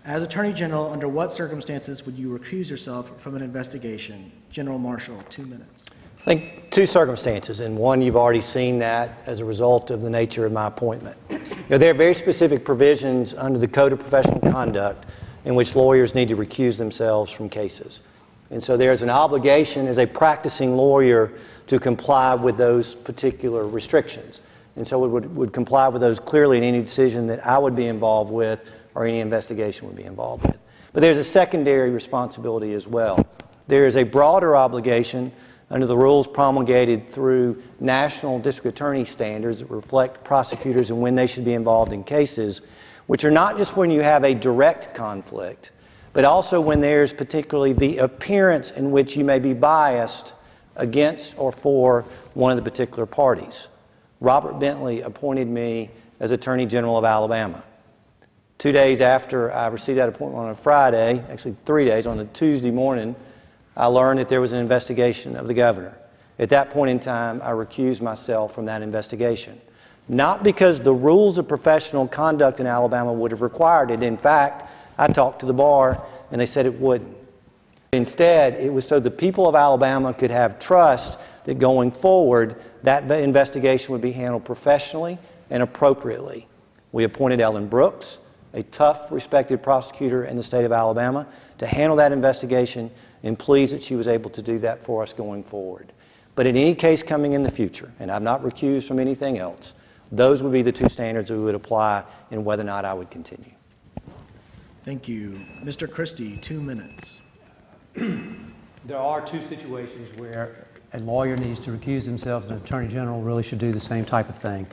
As Attorney General, under what circumstances would you recuse yourself from an investigation? General Marshall, 2 minutes. I think two circumstances, and one you've already seen that as a result of the nature of my appointment. There are very specific provisions under the Code of Professional Conduct in which lawyers need to recuse themselves from cases. And so there's an obligation as a practicing lawyer to comply with those particular restrictions. And so it would comply with those clearly in any decision that I would be involved with or any investigation would be involved with. But there's a secondary responsibility as well. There is a broader obligation under the rules promulgated through national district attorney standards that reflect prosecutors and when they should be involved in cases, which are not just when you have a direct conflict, but also when there's particularly the appearance in which you may be biased against or for one of the particular parties. Robert Bentley appointed me as Attorney General of Alabama. 2 days after I received that appointment on a Friday, actually 3 days, on a Tuesday morning, I learned that there was an investigation of the governor. At that point in time, I recused myself from that investigation. Not because the rules of professional conduct in Alabama would have required it. In fact, I talked to the bar and they said it wouldn't. Instead, it was so the people of Alabama could have trust that going forward, that investigation would be handled professionally and appropriately. We appointed Ellen Brooks, a tough, respected prosecutor in the state of Alabama, to handle that investigation, and pleased that she was able to do that for us going forward. But in any case coming in the future, and I'm not recused from anything else, those would be the two standards that we would apply in whether or not I would continue. Thank you. Mr. Christie, 2 minutes. There are two situations where a lawyer needs to recuse themselves, and an attorney general really should do the same type of thing.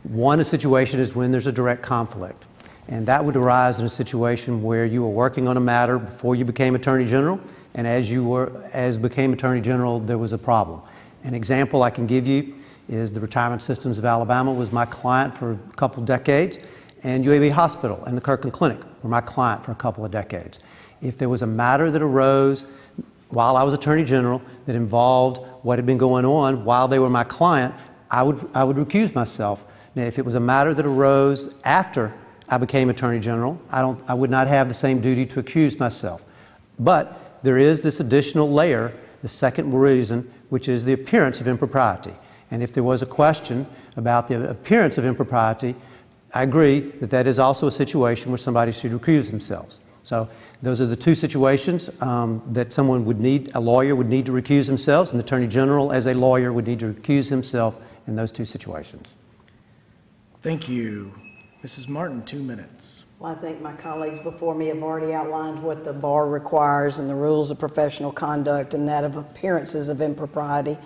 One situation is when there's a direct conflict, and that would arise in a situation where you were working on a matter before you became attorney general, and as became attorney general, there was a problem. An example I can give you is the Retirement Systems of Alabama was my client for a couple decades, and UAB Hospital and the Kirkland Clinic were my client for a couple of decades. If there was a matter that arose while I was Attorney General that involved what had been going on while they were my client, I would recuse myself. Now, if it was a matter that arose after I became Attorney General, I would not have the same duty to accuse myself. But there is this additional layer, the second reason, which is the appearance of impropriety. And if there was a question about the appearance of impropriety, I agree that that is also a situation where somebody should recuse themselves. So those are the two situations that someone would need, a lawyer would need to recuse themselves, and the Attorney General as a lawyer would need to recuse himself in those two situations. Thank you. Mrs. Martin, 2 minutes. Well, I think my colleagues before me have already outlined what the bar requires and the rules of professional conduct and that of appearances of impropriety.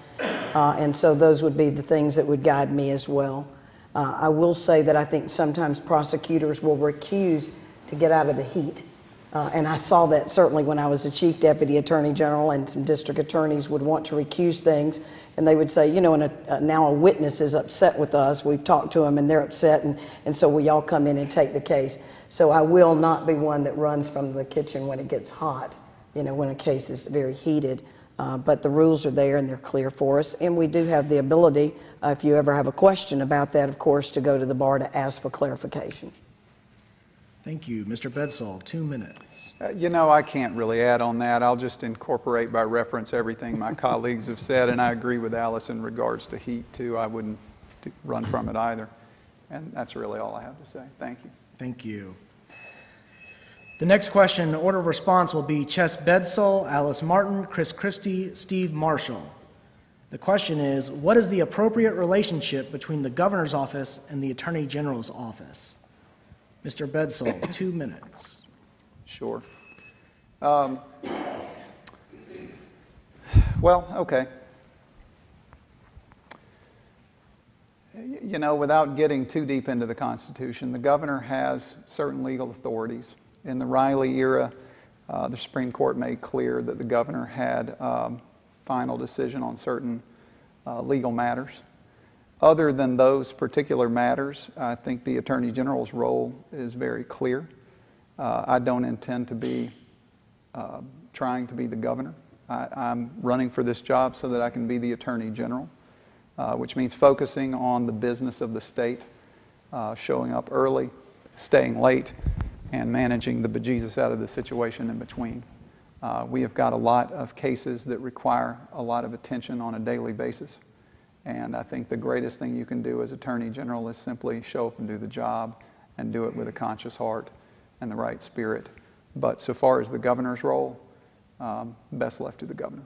And so those would be the things that would guide me as well. I will say that I think sometimes prosecutors will recuse to get out of the heat. And I saw that certainly when I was a Chief Deputy Attorney General, and some district attorneys would want to recuse things, and they would say, you know, now a witness is upset with us, we've talked to them and they're upset, and so we all come in and take the case. So I will not be one that runs from the kitchen when it gets hot, you know, when a case is very heated. But the rules are there and they're clear for us, and we do have the ability, if you ever have a question about that, of course, to go to the bar to ask for clarification. Thank you. Mr. Bedsole, 2 minutes. You know, I can't really add on that. I'll just incorporate by reference everything my colleagues have said, and I agree with Alice in regards to heat, too. I wouldn't run from it either. And that's really all I have to say. Thank you. Thank you. The next question in order of response will be Chess Bedsole, Alice Martin, Chris Christie, Steve Marshall. The question is, what is the appropriate relationship between the governor's office and the Attorney General's office? Mr. Bedsole, 2 minutes. Sure. Well, okay. You know, without getting too deep into the Constitution, the governor has certain legal authorities. In the Riley era, the Supreme Court made clear that the governor had final decision on certain legal matters. Other than those particular matters, I think the Attorney General's role is very clear. I don't intend to be trying to be the governor. I'm running for this job so that I can be the Attorney General, which means focusing on the business of the state, showing up early, staying late, and managing the bejesus out of the situation in between. We have got a lot of cases that require a lot of attention on a daily basis. And I think the greatest thing you can do as Attorney General is simply show up and do the job and do it with a conscious heart and the right spirit. But so far as the governor's role, best left to the governor.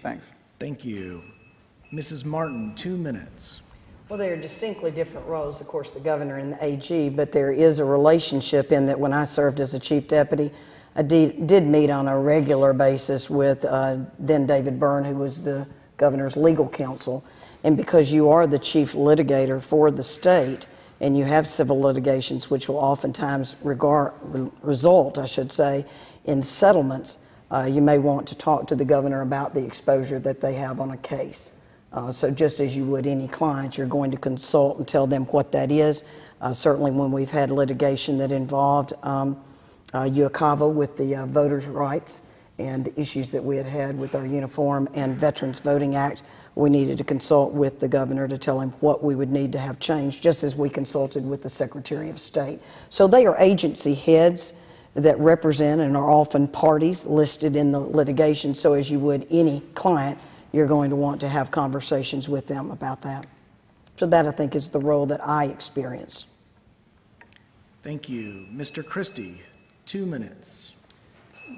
Thanks. Thank you. Mrs. Martin, 2 minutes. Well, there are distinctly different roles, of course, the governor and the AG, but there is a relationship in that when I served as a chief deputy, I did meet on a regular basis with then David Byrne, who was the governor's legal counsel. And because you are the chief litigator for the state, and you have civil litigations, which will oftentimes result, I should say, in settlements, you may want to talk to the governor about the exposure that they have on a case. So just as you would any client, you're going to consult and tell them what that is. Certainly when we've had litigation that involved UACAVA with the voters' rights and issues that we had had with our Uniform and Veterans Voting Act, we needed to consult with the governor to tell him what we would need to have changed, just as we consulted with the Secretary of State. So they are agency heads that represent and are often parties listed in the litigation. So as you would any client, you're going to want to have conversations with them about that. So that, I think, is the role that I experience. Thank you. Mr. Christie, 2 minutes.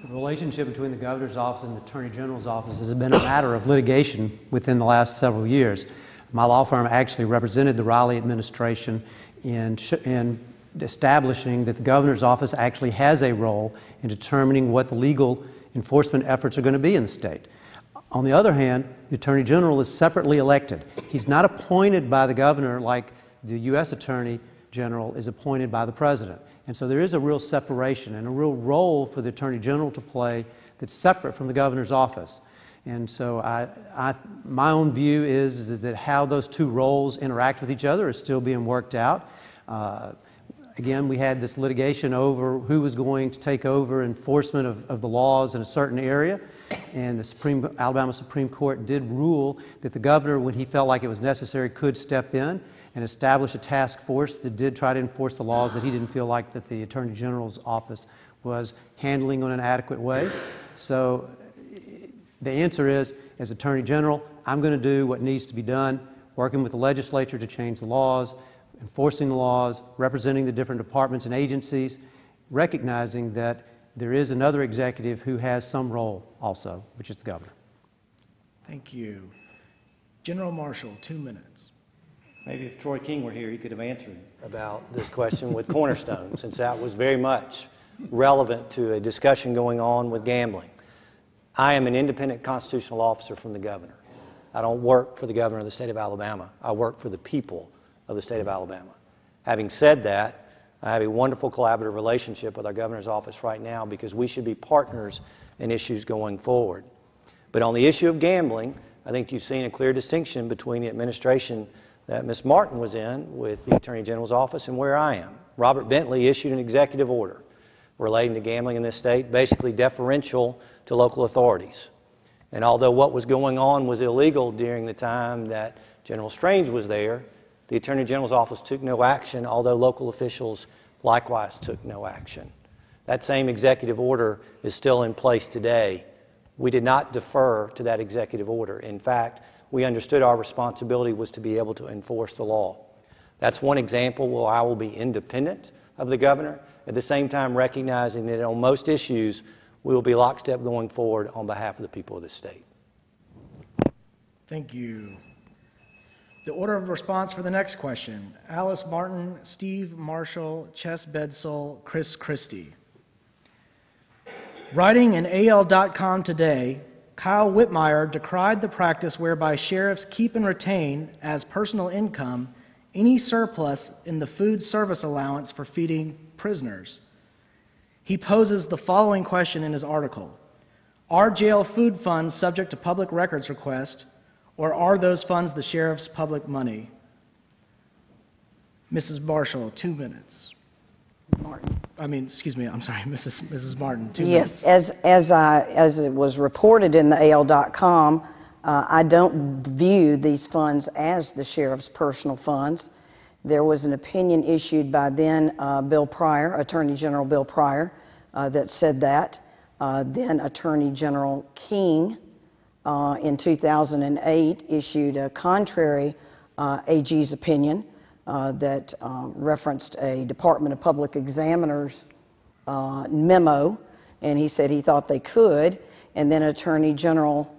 The relationship between the governor's office and the Attorney General's office has been a matter of litigation within the last several years. My law firm actually represented the Riley administration in establishing that the governor's office actually has a role in determining what the legal enforcement efforts are going to be in the state. On the other hand, the Attorney General is separately elected. He's not appointed by the governor like the U.S. Attorney General is appointed by the President. And so there is a real separation and a real role for the Attorney General to play that's separate from the governor's office. And so my own view is that how those two roles interact with each other is still being worked out. Again, we had this litigation over who was going to take over enforcement of the laws in a certain area. And the Alabama Supreme Court did rule that the governor, when he felt like it was necessary, could step in and establish a task force that did try to enforce the laws that he didn't feel like that the Attorney General's office was handling in an adequate way. So the answer is, as Attorney General, I'm going to do what needs to be done, working with the legislature to change the laws, enforcing the laws, representing the different departments and agencies, recognizing that there is another executive who has some role also, which is the governor. Thank you. General Marshall, 2 minutes. Maybe if Troy King were here, he could have answered about this question with Cornerstone, since that was very much relevant to a discussion going on with gambling. I am an independent constitutional officer from the governor. I don't work for the governor of the state of Alabama. I work for the people of the state of Alabama. Having said that, I have a wonderful collaborative relationship with our governor's office right now because we should be partners in issues going forward. But on the issue of gambling, I think you've seen a clear distinction between the administration that Ms. Martin was in with the Attorney General's office and where I am. Robert Bentley issued an executive order relating to gambling in this state, basically deferential to local authorities. And although what was going on was illegal during the time that General Strange was there, the Attorney General's office took no action, although local officials likewise took no action. That same executive order is still in place today. We did not defer to that executive order. In fact, we understood our responsibility was to be able to enforce the law. That's one example where I will be independent of the governor, at the same time recognizing that on most issues, we will be lockstep going forward on behalf of the people of this state. Thank you. The order of response for the next question: Alice Martin, Steve Marshall, Chess Bedsole, Chris Christie. Writing in AL.com today, Kyle Whitmire decried the practice whereby sheriffs keep and retain as personal income any surplus in the food service allowance for feeding prisoners. He poses the following question in his article: are jail food funds subject to public records request, or are those funds the sheriff's public money? Mrs. Marshall, 2 minutes. Martin. Mrs. Martin, 2 Yes, minutes. as it was reported in the AL.com, I don't view these funds as the sheriff's personal funds. There was an opinion issued by then Bill Pryor, Attorney General Bill Pryor, that said that. Then Attorney General King in 2008 issued a contrary AG's opinion that referenced a Department of Public Examiner's memo, and he said he thought they could. And then Attorney General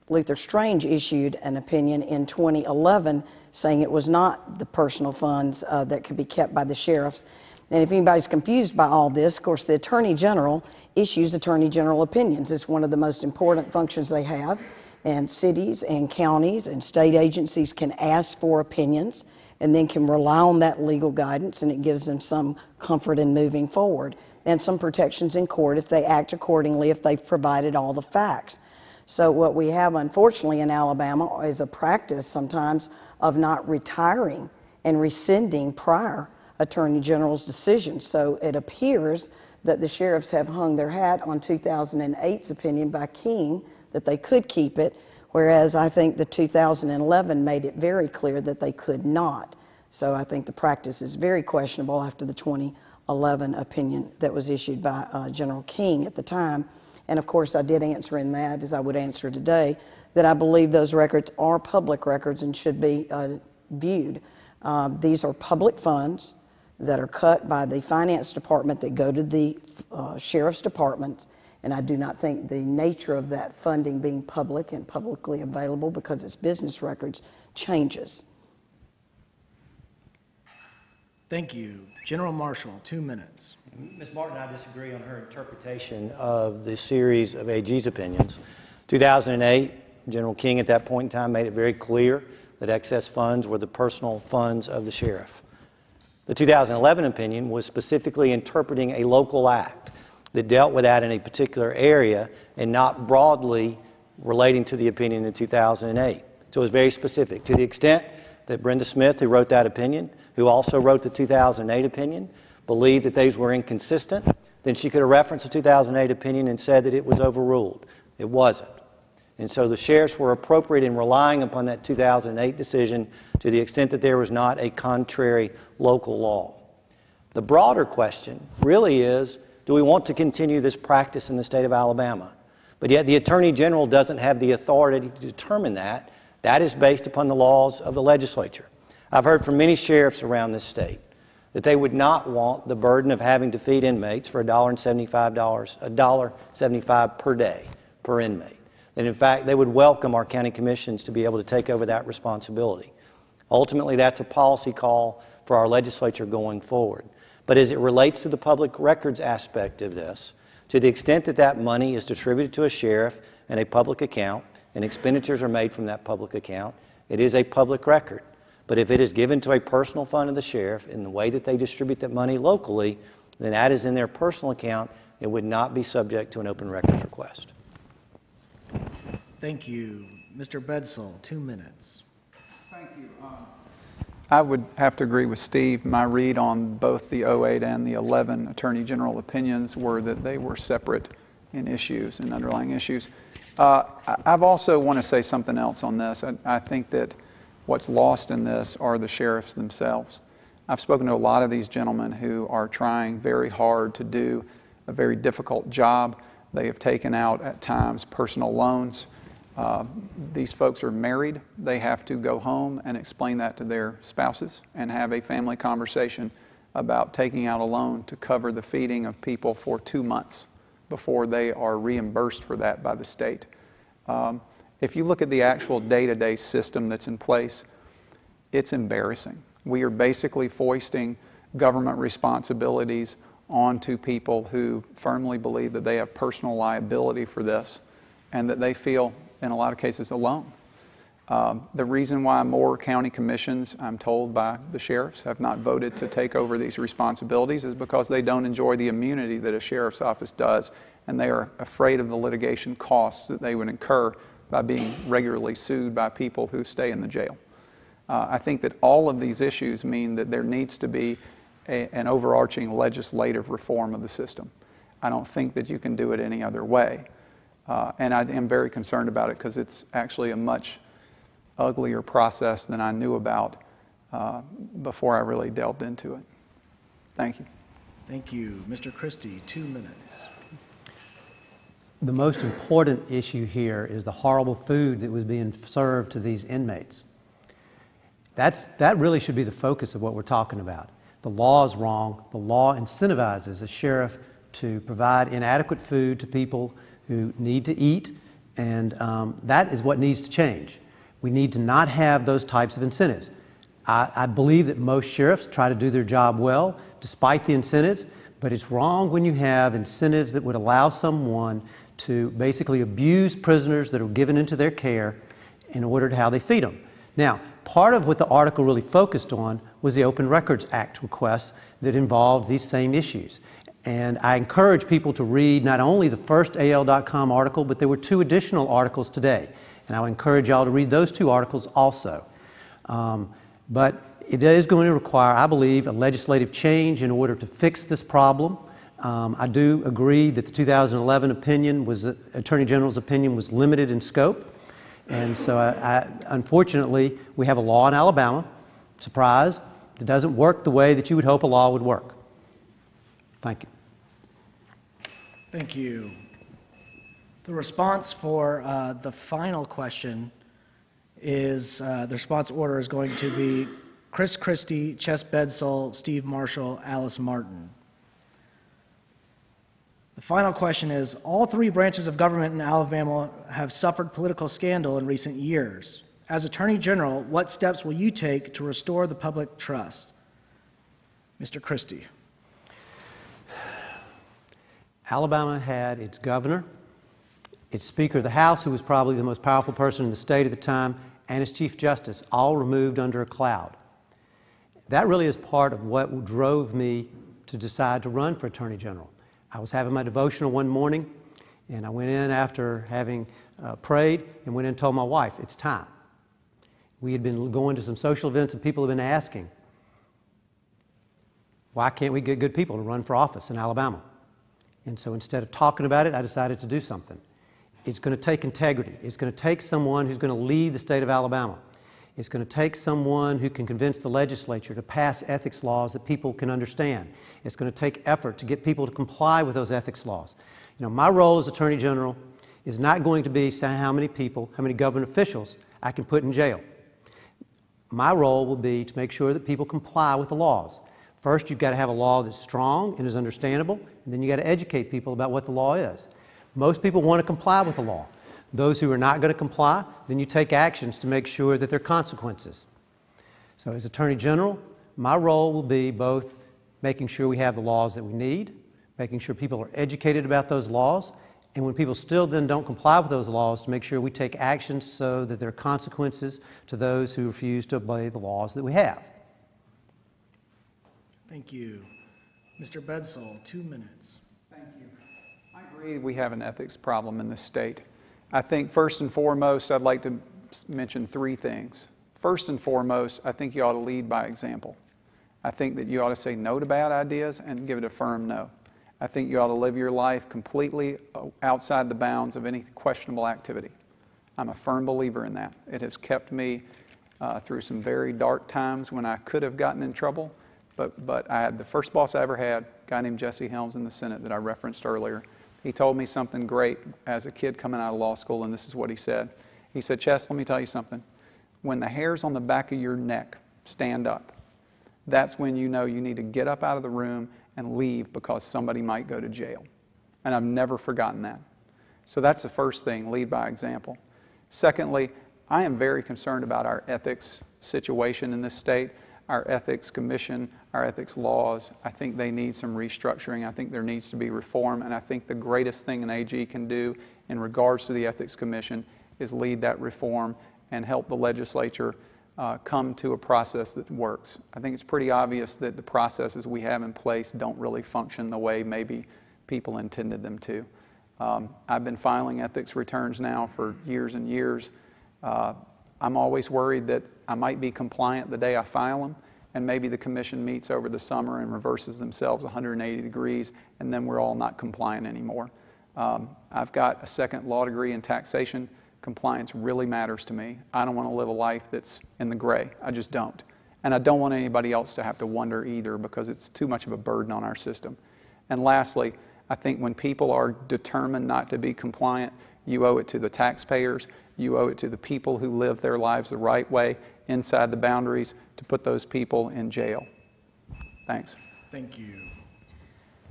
Luther Strange issued an opinion in 2011 saying it was not the personal funds that could be kept by the sheriffs. And if anybody's confused by all this, of course, the Attorney General issues Attorney General opinions. It's one of the most important functions they have. And cities and counties and state agencies can ask for opinions and then can rely on that legal guidance, and it gives them some comfort in moving forward and some protections in court if they act accordingly, if they've provided all the facts. So what we have, unfortunately, in Alabama is a practice sometimes of not retiring and rescinding prior Attorney General's decisions. So it appears that the sheriffs have hung their hat on 2008's opinion by King that they could keep it, whereas I think the 2011 made it very clear that they could not. So I think the practice is very questionable after the 2011 opinion that was issued by General King at the time. And of course I did answer in that, as I would answer today, that I believe those records are public records and should be viewed. These are public funds that are cut by the finance department that go to the sheriff's department. And I do not think the nature of that funding being public and publicly available because it's business records changes. Thank you. General Marshall, 2 minutes. Ms. Martin, I disagree on her interpretation of the series of AG's opinions. 2008, General King at that point in time made it very clear that excess funds were the personal funds of the sheriff. The 2011 opinion was specifically interpreting a local act that dealt with that in a particular area and not broadly relating to the opinion in 2008. So it was very specific. To the extent that Brenda Smith, who wrote that opinion, who also wrote the 2008 opinion, believed that these were inconsistent, then she could have referenced the 2008 opinion and said that it was overruled. It wasn't. And so the sheriffs were appropriate in relying upon that 2008 decision to the extent that there was not a contrary local law. The broader question really is, do we want to continue this practice in the state of Alabama? But yet the Attorney General doesn't have the authority to determine that. That is based upon the laws of the legislature. I've heard from many sheriffs around this state that they would not want the burden of having to feed inmates for $1.75 per day per inmate. And in fact, they would welcome our county commissions to be able to take over that responsibility. Ultimately, that's a policy call for our legislature going forward. But as it relates to the public records aspect of this, to the extent that that money is distributed to a sheriff in a public account and expenditures are made from that public account, it is a public record. But if it is given to a personal fund of the sheriff in the way that they distribute that money locally, then that is in their personal account. It would not be subject to an open records request. Thank you. Mr. Bedsole, 2 minutes. Thank you. I would have to agree with Steve. My read on both the 08 and the 11 Attorney General opinions were that they were separate in issues and underlying issues. I've also want to say something else on this. I think that what's lost in this are the sheriffs themselves. I've spoken to a lot of these gentlemen who are trying very hard to do a very difficult job. They have taken out, at times, personal loans. These folks are married. They have to go home and explain that to their spouses and have a family conversation about taking out a loan to cover the feeding of people for 2 months before they are reimbursed for that by the state. If you look at the actual day-to-day system that's in place, it's embarrassing. We are basically foisting government responsibilities onto people who firmly believe that they have personal liability for this and that they feel, in a lot of cases, alone. The reason why more county commissions, I'm told by the sheriffs, have not voted to take over these responsibilities is because they don't enjoy the immunity that a sheriff's office does, and they are afraid of the litigation costs that they would incur by being regularly sued by people who stay in the jail. I think that all of these issues mean that there needs to be an overarching legislative reform of the system. I don't think that you can do it any other way. And I am very concerned about it because it's actually a much uglier process than I knew about before I really delved into it. Thank you. Thank you. Mr. Christie, 2 minutes. The most important issue here is the horrible food that was being served to these inmates. That really should be the focus of what we're talking about. The law is wrong. The law incentivizes a sheriff to provide inadequate food to people who need to eat, and that is what needs to change. We need to not have those types of incentives. I believe that most sheriffs try to do their job well despite the incentives, but it's wrong when you have incentives that would allow someone to basically abuse prisoners that are given into their care in order to how they feed them. Now, part of what the article really focused on was the Open Records Act requests that involved these same issues. And I encourage people to read not only the first AL.com article, but there were 2 additional articles today. And I would encourage y'all to read those 2 articles also. But it is going to require, I believe, a legislative change in order to fix this problem. I do agree that the 2011 opinion was, Attorney General's opinion was limited in scope. And so unfortunately, we have a law in Alabama, surprise, that doesn't work the way that you would hope a law would work. Thank you. Thank you. The response for the final question is, the response order is going to be Chris Christie, Chess Bedsole, Steve Marshall, Alice Martin. The final question is, all 3 branches of government in Alabama have suffered political scandal in recent years. As Attorney General, what steps will you take to restore the public trust? Mr. Christie. Alabama had its governor, its Speaker of the House, who was probably the most powerful person in the state at the time, and its Chief Justice, all removed under a cloud. That really is part of what drove me to decide to run for Attorney General. I was having my devotional one morning, and I went in after having prayed and went in and told my wife, it's time. We had been going to some social events, and people have been asking, why can't we get good people to run for office in Alabama? And so instead of talking about it, I decided to do something. It's going to take integrity. It's going to take someone who's going to lead the state of Alabama. It's going to take someone who can convince the legislature to pass ethics laws that people can understand. It's going to take effort to get people to comply with those ethics laws. You know, my role as Attorney General is not going to be saying how many people, how many government officials I can put in jail. My role will be to make sure that people comply with the laws. First, you've got to have a law that's strong and is understandable, and then you've got to educate people about what the law is. Most people want to comply with the law. Those who are not going to comply, then you take actions to make sure that there are consequences. So as Attorney General, my role will be both making sure we have the laws that we need, making sure people are educated about those laws, and when people still then don't comply with those laws, to make sure we take actions so that there are consequences to those who refuse to obey the laws that we have. Thank you. Mr. Bedsole, 2 minutes. Thank you. I agree we have an ethics problem in this state. I think first and foremost, I'd like to mention 3 things. First and foremost, I think you ought to lead by example. I think that you ought to say no to bad ideas and give it a firm no. I think you ought to live your life completely outside the bounds of any questionable activity. I'm a firm believer in that. It has kept me through some very dark times when I could have gotten in trouble. But I had the first boss I ever had, a guy named Jesse Helms in the Senate that I referenced earlier. He told me something great as a kid coming out of law school, and this is what he said. He said, Chess, let me tell you something. When the hairs on the back of your neck stand up, that's when you know you need to get up out of the room and leave because somebody might go to jail. And I've never forgotten that. So that's the first thing, lead by example. Secondly, I am very concerned about our ethics situation in this state, our ethics commission, our ethics laws. I think they need some restructuring. I think there needs to be reform. And I think the greatest thing an AG can do in regards to the ethics commission is lead that reform and help the legislature come to a process that works. I think it's pretty obvious that the processes we have in place don't really function the way maybe people intended them to. I've been filing ethics returns now for years and years. I'm always worried that I might be compliant the day I file them, and maybe the commission meets over the summer and reverses themselves 180 degrees, and then we're all not compliant anymore. I've got a second law degree in taxation. Compliance really matters to me. I don't want to live a life that's in the gray. I just don't. And I don't want anybody else to have to wonder either, because it's too much of a burden on our system. And lastly, I think when people are determined not to be compliant, you owe it to the taxpayers, you owe it to the people who live their lives the right way inside the boundaries to put those people in jail. Thanks. Thank you.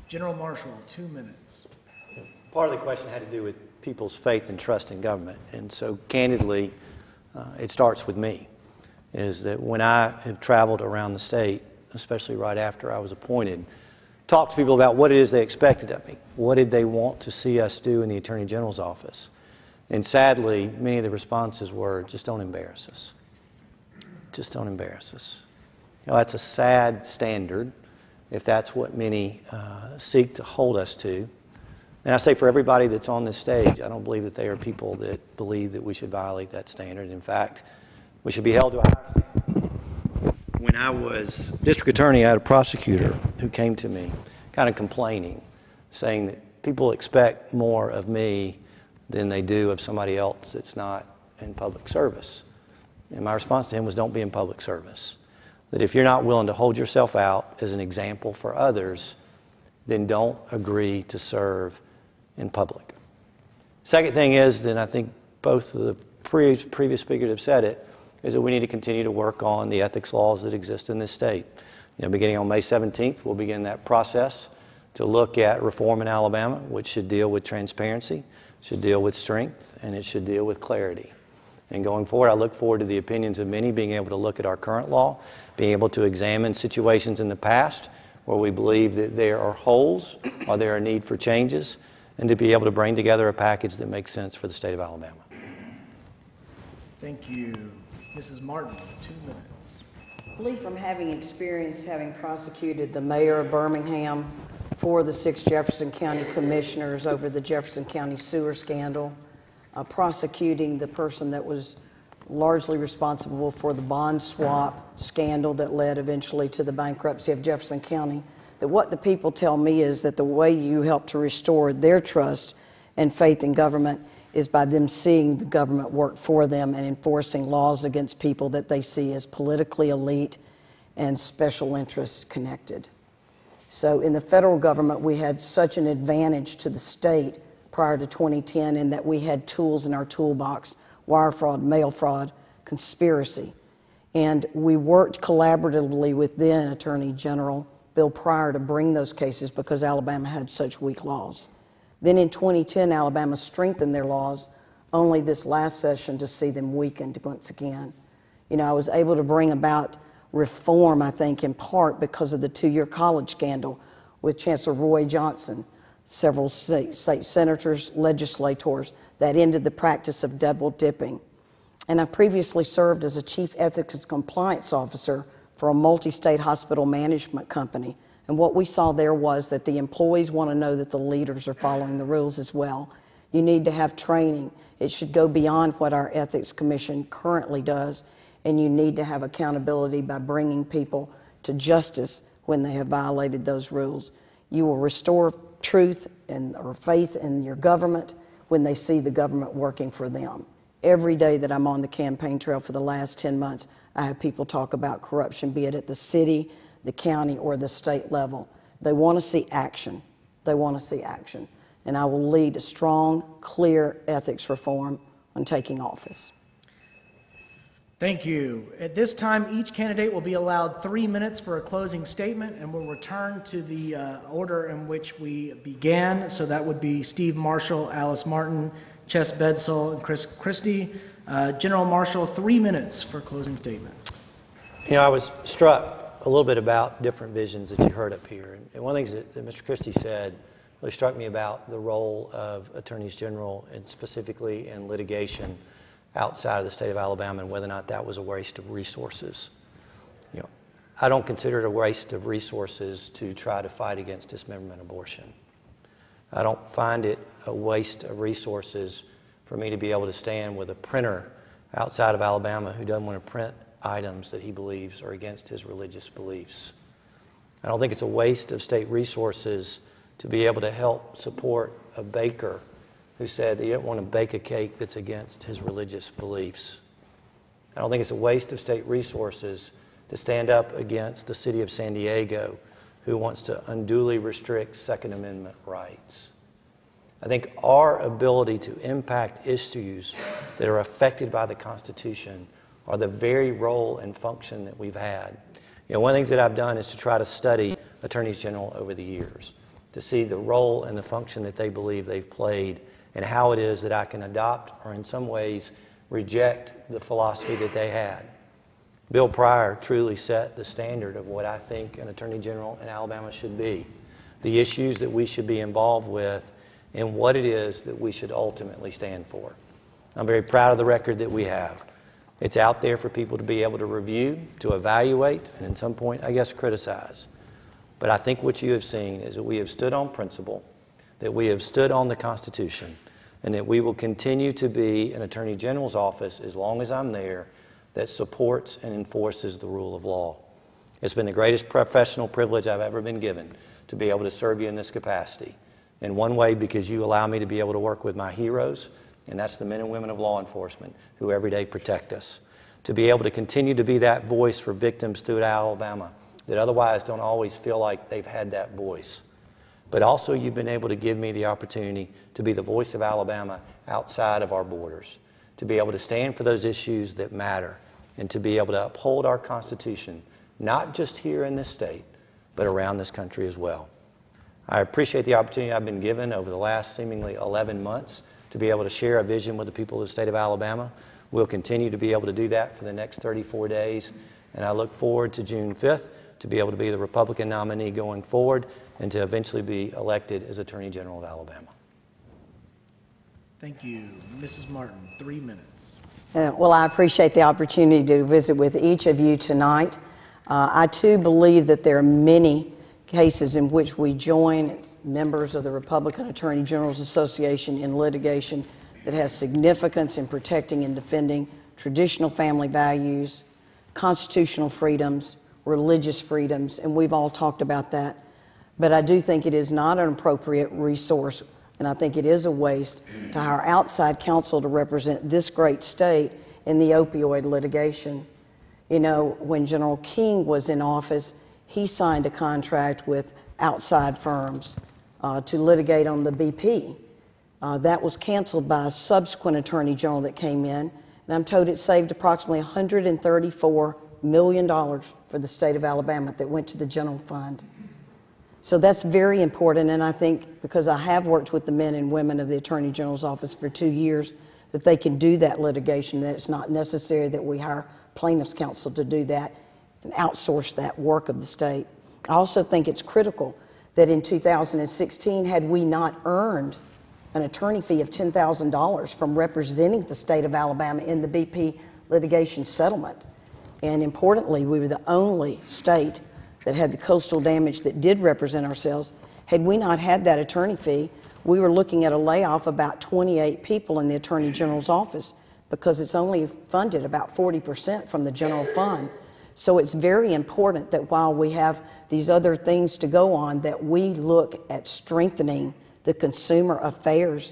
General Marshall, 2 minutes. Part of the question had to do with people's faith and trust in government. And so candidly, it starts with me, is that when I have traveled around the state, especially right after I was appointed, talked to people about what it is they expected of me. What did they want to see us do in the Attorney General's office? And sadly, many of the responses were, just don't embarrass us. Just don't embarrass us. You know, that's a sad standard if that's what many seek to hold us to. And I say for everybody that's on this stage, I don't believe that they are people that believe that we should violate that standard. In fact, we should be held to a higher standard. When I was district attorney, I had a prosecutor who came to me kind of complaining, saying that people expect more of me than they do of somebody else that's not in public service. And my response to him was, don't be in public service. That if you're not willing to hold yourself out as an example for others, then don't agree to serve in public. Second thing is, then I think both of the previous speakers have said it, is that we need to continue to work on the ethics laws that exist in this state. You know, beginning on May 17th, we'll begin that process to look at reform in Alabama, which should deal with transparency, should deal with strength, and it should deal with clarity. And going forward, I look forward to the opinions of many being able to look at our current law, being able to examine situations in the past where we believe that there are holes or there are need for changes, and to be able to bring together a package that makes sense for the state of Alabama. Thank you. Mrs. Martin, 2 minutes. I believe from having experienced having prosecuted the mayor of Birmingham, 4 of the 6 Jefferson County commissioners over the Jefferson County sewer scandal, prosecuting the person that was largely responsible for the bond swap scandal that led eventually to the bankruptcy of Jefferson County, that what the people tell me is that the way you help to restore their trust and faith in government is by them seeing the government work for them and enforcing laws against people that they see as politically elite and special interests connected. So in the federal government, we had such an advantage to the state prior to 2010 in that we had tools in our toolbox: wire fraud, mail fraud, conspiracy. And we worked collaboratively with then Attorney General Bill Pryor to bring those cases because Alabama had such weak laws. Then in 2010, Alabama strengthened their laws, only this last session to see them weakened once again. You know, I was able to bring about reform, I think, in part because of the 2-year college scandal with Chancellor Roy Johnson, several state senators, legislators, that ended the practice of double dipping. And I previously served as a chief ethics and compliance officer for a multi-state hospital management company. And what we saw there was that the employees want to know that the leaders are following the rules as well. You need to have training. It should go beyond what our Ethics Commission currently does. And you need to have accountability by bringing people to justice when they have violated those rules. You will restore truth or faith in your government when they see the government working for them. Every day that I'm on the campaign trail for the last 10 months, I have people talk about corruption, be it at the city, the county or the state level. They want to see action. They want to see action. And I will lead a strong, clear ethics reform on taking office. Thank you. At this time, each candidate will be allowed 3 minutes for a closing statement, and we'll return to the order in which we began. So that would be Steve Marshall, Alice Martin, Chess Bedsole, and Christie. General Marshall, 3 minutes for closing statements. You know, I was struck a little bit about different visions that you heard up here. And one of the things that Mr. Christie said really struck me about the role of attorneys general, and specifically in litigation outside of the state of Alabama, and whether or not that was a waste of resources. You know, I don't consider it a waste of resources to try to fight against dismemberment abortion. I don't find it a waste of resources for me to be able to stand with a printer outside of Alabama who doesn't want to print items that he believes are against his religious beliefs. I don't think it's a waste of state resources to be able to help support a baker who said that he didn't want to bake a cake that's against his religious beliefs. I don't think it's a waste of state resources to stand up against the city of San Diego who wants to unduly restrict Second Amendment rights. I think our ability to impact issues that are affected by the Constitution are the very role and function that we've had. You know, one of the things that I've done is to try to study attorneys general over the years, to see the role and the function that they believe they've played, and how it is that I can adopt or in some ways reject the philosophy that they had. Bill Pryor truly set the standard of what I think an attorney general in Alabama should be, the issues that we should be involved with, and what it is that we should ultimately stand for. I'm very proud of the record that we have. It's out there for people to be able to review, to evaluate, and at some point, I guess, criticize. But I think what you have seen is that we have stood on principle, that we have stood on the Constitution, and that we will continue to be an Attorney General's office as long as I'm there that supports and enforces the rule of law. It's been the greatest professional privilege I've ever been given to be able to serve you in this capacity. In one way, because you allow me to be able to work with my heroes, and that's the men and women of law enforcement who every day protect us. To be able to continue to be that voice for victims throughout Alabama that otherwise don't always feel like they've had that voice. But also you've been able to give me the opportunity to be the voice of Alabama outside of our borders, to be able to stand for those issues that matter, and to be able to uphold our Constitution, not just here in this state, but around this country as well. I appreciate the opportunity I've been given over the last seemingly 11 months to be able to share a vision with the people of the state of Alabama. We'll continue to be able to do that for the next 34 days, and I look forward to June 5th to be able to be the Republican nominee going forward and to eventually be elected as Attorney General of Alabama. Thank you. Mrs. Martin, 3 minutes. Well, I appreciate the opportunity to visit with each of you tonight. I too believe that there are many cases in which we join as members of the Republican Attorney General's Association in litigation that has significance in protecting and defending traditional family values, constitutional freedoms, religious freedoms, and we've all talked about that. But I do think it is not an appropriate resource, and I think it is a waste to hire outside counsel to represent this great state in the opioid litigation. You know, when General King was in office, he signed a contract with outside firms to litigate on the BP. That was canceled by a subsequent attorney general that came in, and I'm told it saved approximately $134 million for the state of Alabama that went to the general fund. So that's very important, and I think because I have worked with the men and women of the Attorney General's office for 2 years, that they can do that litigation, that it's not necessary that we hire plaintiffs' counsel to do that and outsource that work of the state. I also think it's critical that in 2016, had we not earned an attorney fee of $10,000 from representing the state of Alabama in the BP litigation settlement, and importantly, we were the only state that had the coastal damage that did represent ourselves. Had we not had that attorney fee, we were looking at a layoff of about 28 people in the Attorney General's office because it's only funded about 40% from the general fund. So it's very important that while we have these other things to go on, that we look at strengthening the consumer affairs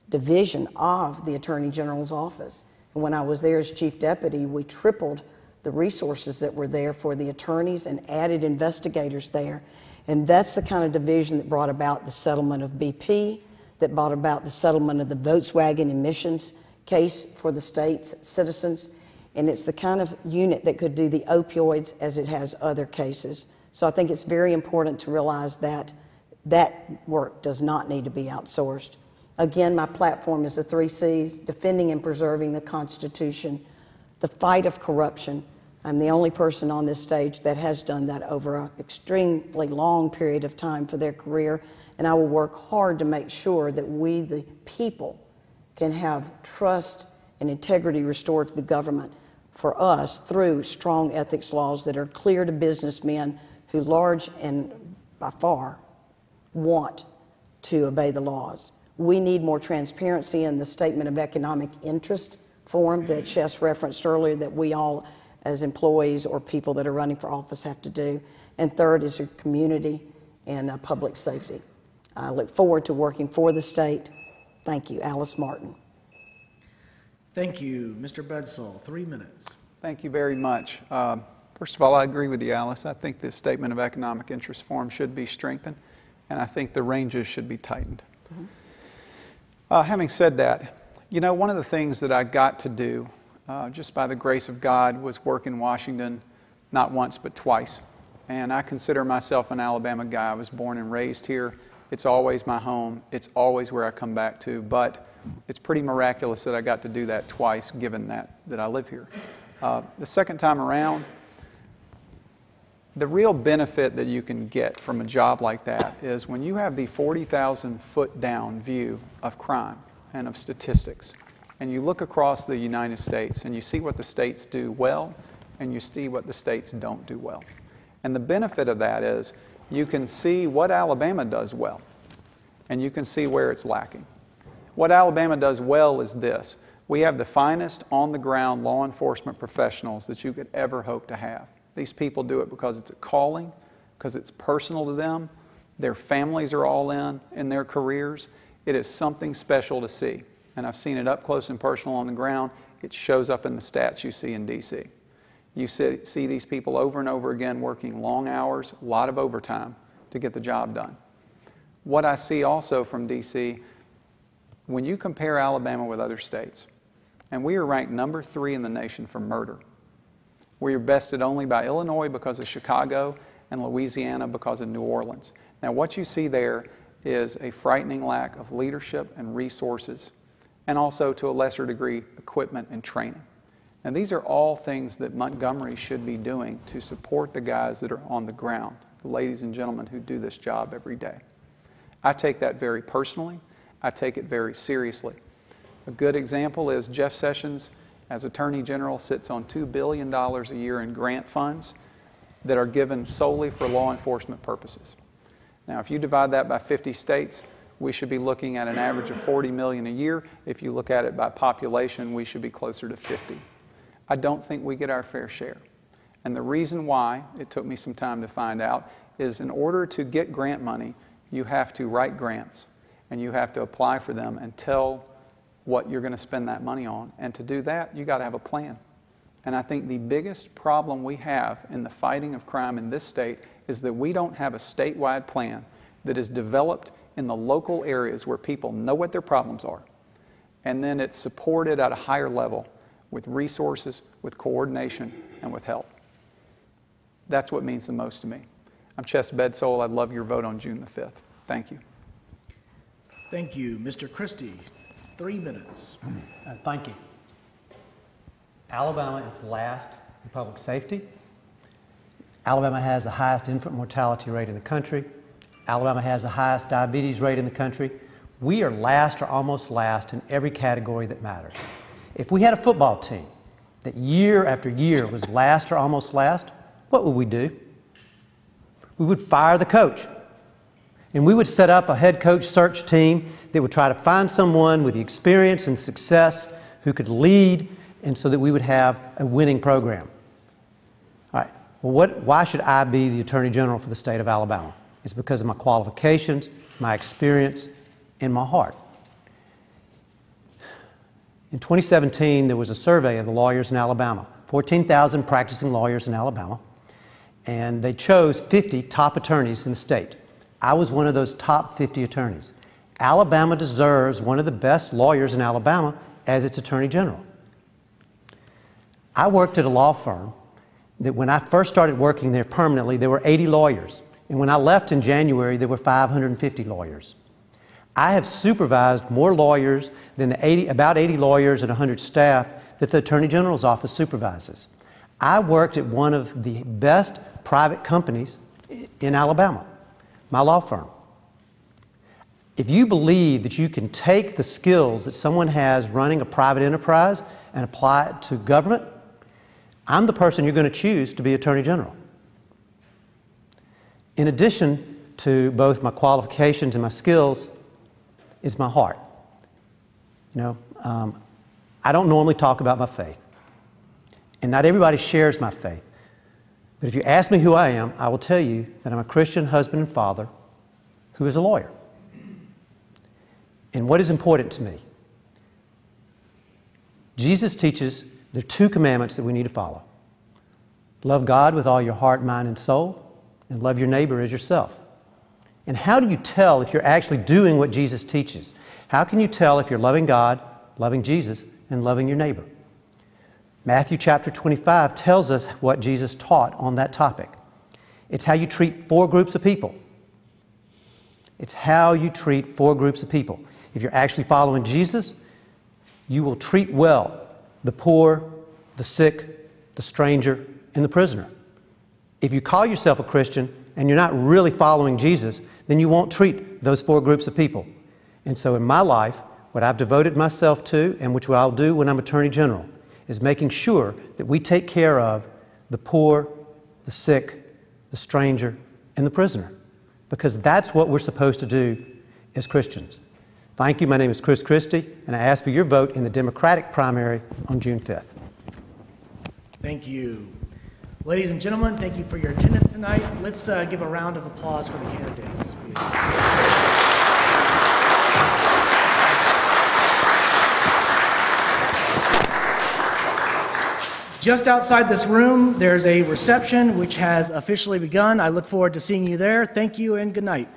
division of the Attorney General's office. And when I was there as Chief Deputy, we tripled the resources that were there for the attorneys and added investigators there. And that's the kind of division that brought about the settlement of BP, that brought about the settlement of the Volkswagen emissions case for the state's citizens. And it's the kind of unit that could do the opioids as it has other cases. So I think it's very important to realize that that work does not need to be outsourced. Again, my platform is the 3 C's: defending and preserving the Constitution, the fight of corruption. I'm the only person on this stage that has done that over an extremely long period of time for their career, and I will work hard to make sure that we, the people, can have trust and integrity restored to the government for us through strong ethics laws that are clear to businessmen who, large and by far, want to obey the laws. We need more transparency in the Statement of Economic Interest form that Chess referenced earlier, that we all as employees or people that are running for office have to do. And third is your community and public safety. I look forward to working for the state. Thank you. Alice Martin. Thank you. Mr. Bedsole, 3 minutes. Thank you very much. First of all, I agree with you, Alice. I think the Statement of Economic Interest form should be strengthened, and I think the ranges should be tightened. Having said that, you know, one of the things that I got to do just by the grace of God was work in Washington not once but twice. And I consider myself an Alabama guy. I was born and raised here. It's always my home. It's always where I come back to. But it's pretty miraculous that I got to do that twice, given that I live here. The second time around, the real benefit that you can get from a job like that is when you have the 40,000 foot down view of crime and of statistics, and you look across the United States and you see what the states do well and you see what the states don't do well. And the benefit of that is you can see what Alabama does well and you can see where it's lacking. What Alabama does well is this: we have the finest on-the-ground law enforcement professionals that you could ever hope to have. These people do it because it's a calling, because it's personal to them. Their families are all in their careers. It is something special to see. And I've seen it up close and personal on the ground. It shows up in the stats you see in D.C. You see these people over and over again working long hours, a lot of overtime to get the job done. What I see also from D.C., when you compare Alabama with other states, and we are ranked number 3 in the nation for murder. We are bested only by Illinois because of Chicago and Louisiana because of New Orleans. Now what you see there is a frightening lack of leadership and resources, and also to a lesser degree equipment and training. And these are all things that Montgomery should be doing to support the guys that are on the ground, the ladies and gentlemen who do this job every day. I take that very personally. I take it very seriously. A good example is Jeff Sessions, as Attorney General, sits on $2 billion a year in grant funds that are given solely for law enforcement purposes. Now, if you divide that by 50 states, we should be looking at an average of $40 million a year. If you look at it by population, we should be closer to 50. I don't think we get our fair share. And the reason why, it took me some time to find out, is in order to get grant money, you have to write grants and you have to apply for them and tell what you're going to spend that money on. And to do that, you got to have a plan. And I think the biggest problem we have in the fighting of crime in this state is that we don't have a statewide plan that is developed in the local areas where people know what their problems are. And then it's supported at a higher level with resources, with coordination, and with help. That's what means the most to me. I'm Chess Bedsole. I'd love your vote on June the 5th. Thank you. Thank you. Mr. Christie, 3 minutes. Thank you. Alabama is last in public safety. Alabama has the highest infant mortality rate in the country. Alabama has the highest diabetes rate in the country. We are last or almost last in every category that matters. If we had a football team that year after year was last or almost last, what would we do? We would fire the coach. And we would set up a head coach search team that would try to find someone with the experience and success who could lead, and so that we would have a winning program. All right, well, why should I be the Attorney General for the state of Alabama? It's because of my qualifications, my experience, and my heart. In 2017, there was a survey of the lawyers in Alabama. 14,000 practicing lawyers in Alabama, and they chose 50 top attorneys in the state. I was one of those top 50 attorneys. Alabama deserves one of the best lawyers in Alabama as its Attorney General. I worked at a law firm that when I first started working there permanently, there were 80 lawyers. And when I left in January, there were 550 lawyers. I have supervised more lawyers than about 80 lawyers and 100 staff that the Attorney General's office supervises. I worked at one of the best private companies in Alabama, my law firm. If you believe that you can take the skills that someone has running a private enterprise and apply it to government, I'm the person you're going to choose to be Attorney General. In addition to both my qualifications and my skills is my heart. I don't normally talk about my faith, and not everybody shares my faith. But if you ask me who I am, I will tell you that I'm a Christian husband and father who is a lawyer. And what is important to me? Jesus teaches there are 2 commandments that we need to follow. Love God with all your heart, mind, and soul, and love your neighbor as yourself. And how do you tell if you're actually doing what Jesus teaches? How can you tell if you're loving God, loving Jesus, and loving your neighbor? Matthew chapter 25 tells us what Jesus taught on that topic. It's how you treat 4 groups of people. It's how you treat 4 groups of people. If you're actually following Jesus, you will treat well the poor, the sick, the stranger, and the prisoner. If you call yourself a Christian and you're not really following Jesus, then you won't treat those 4 groups of people. And so in my life, what I've devoted myself to, and which I'll do when I'm Attorney General, is making sure that we take care of the poor, the sick, the stranger, and the prisoner. Because that's what we're supposed to do as Christians. Thank you. My name is Chris Christie, and I ask for your vote in the Democratic primary on June 5th. Thank you. Ladies and gentlemen, thank you for your attendance tonight. Let's give a round of applause for the candidates. Just outside this room, there's a reception which has officially begun. I look forward to seeing you there. Thank you and good night.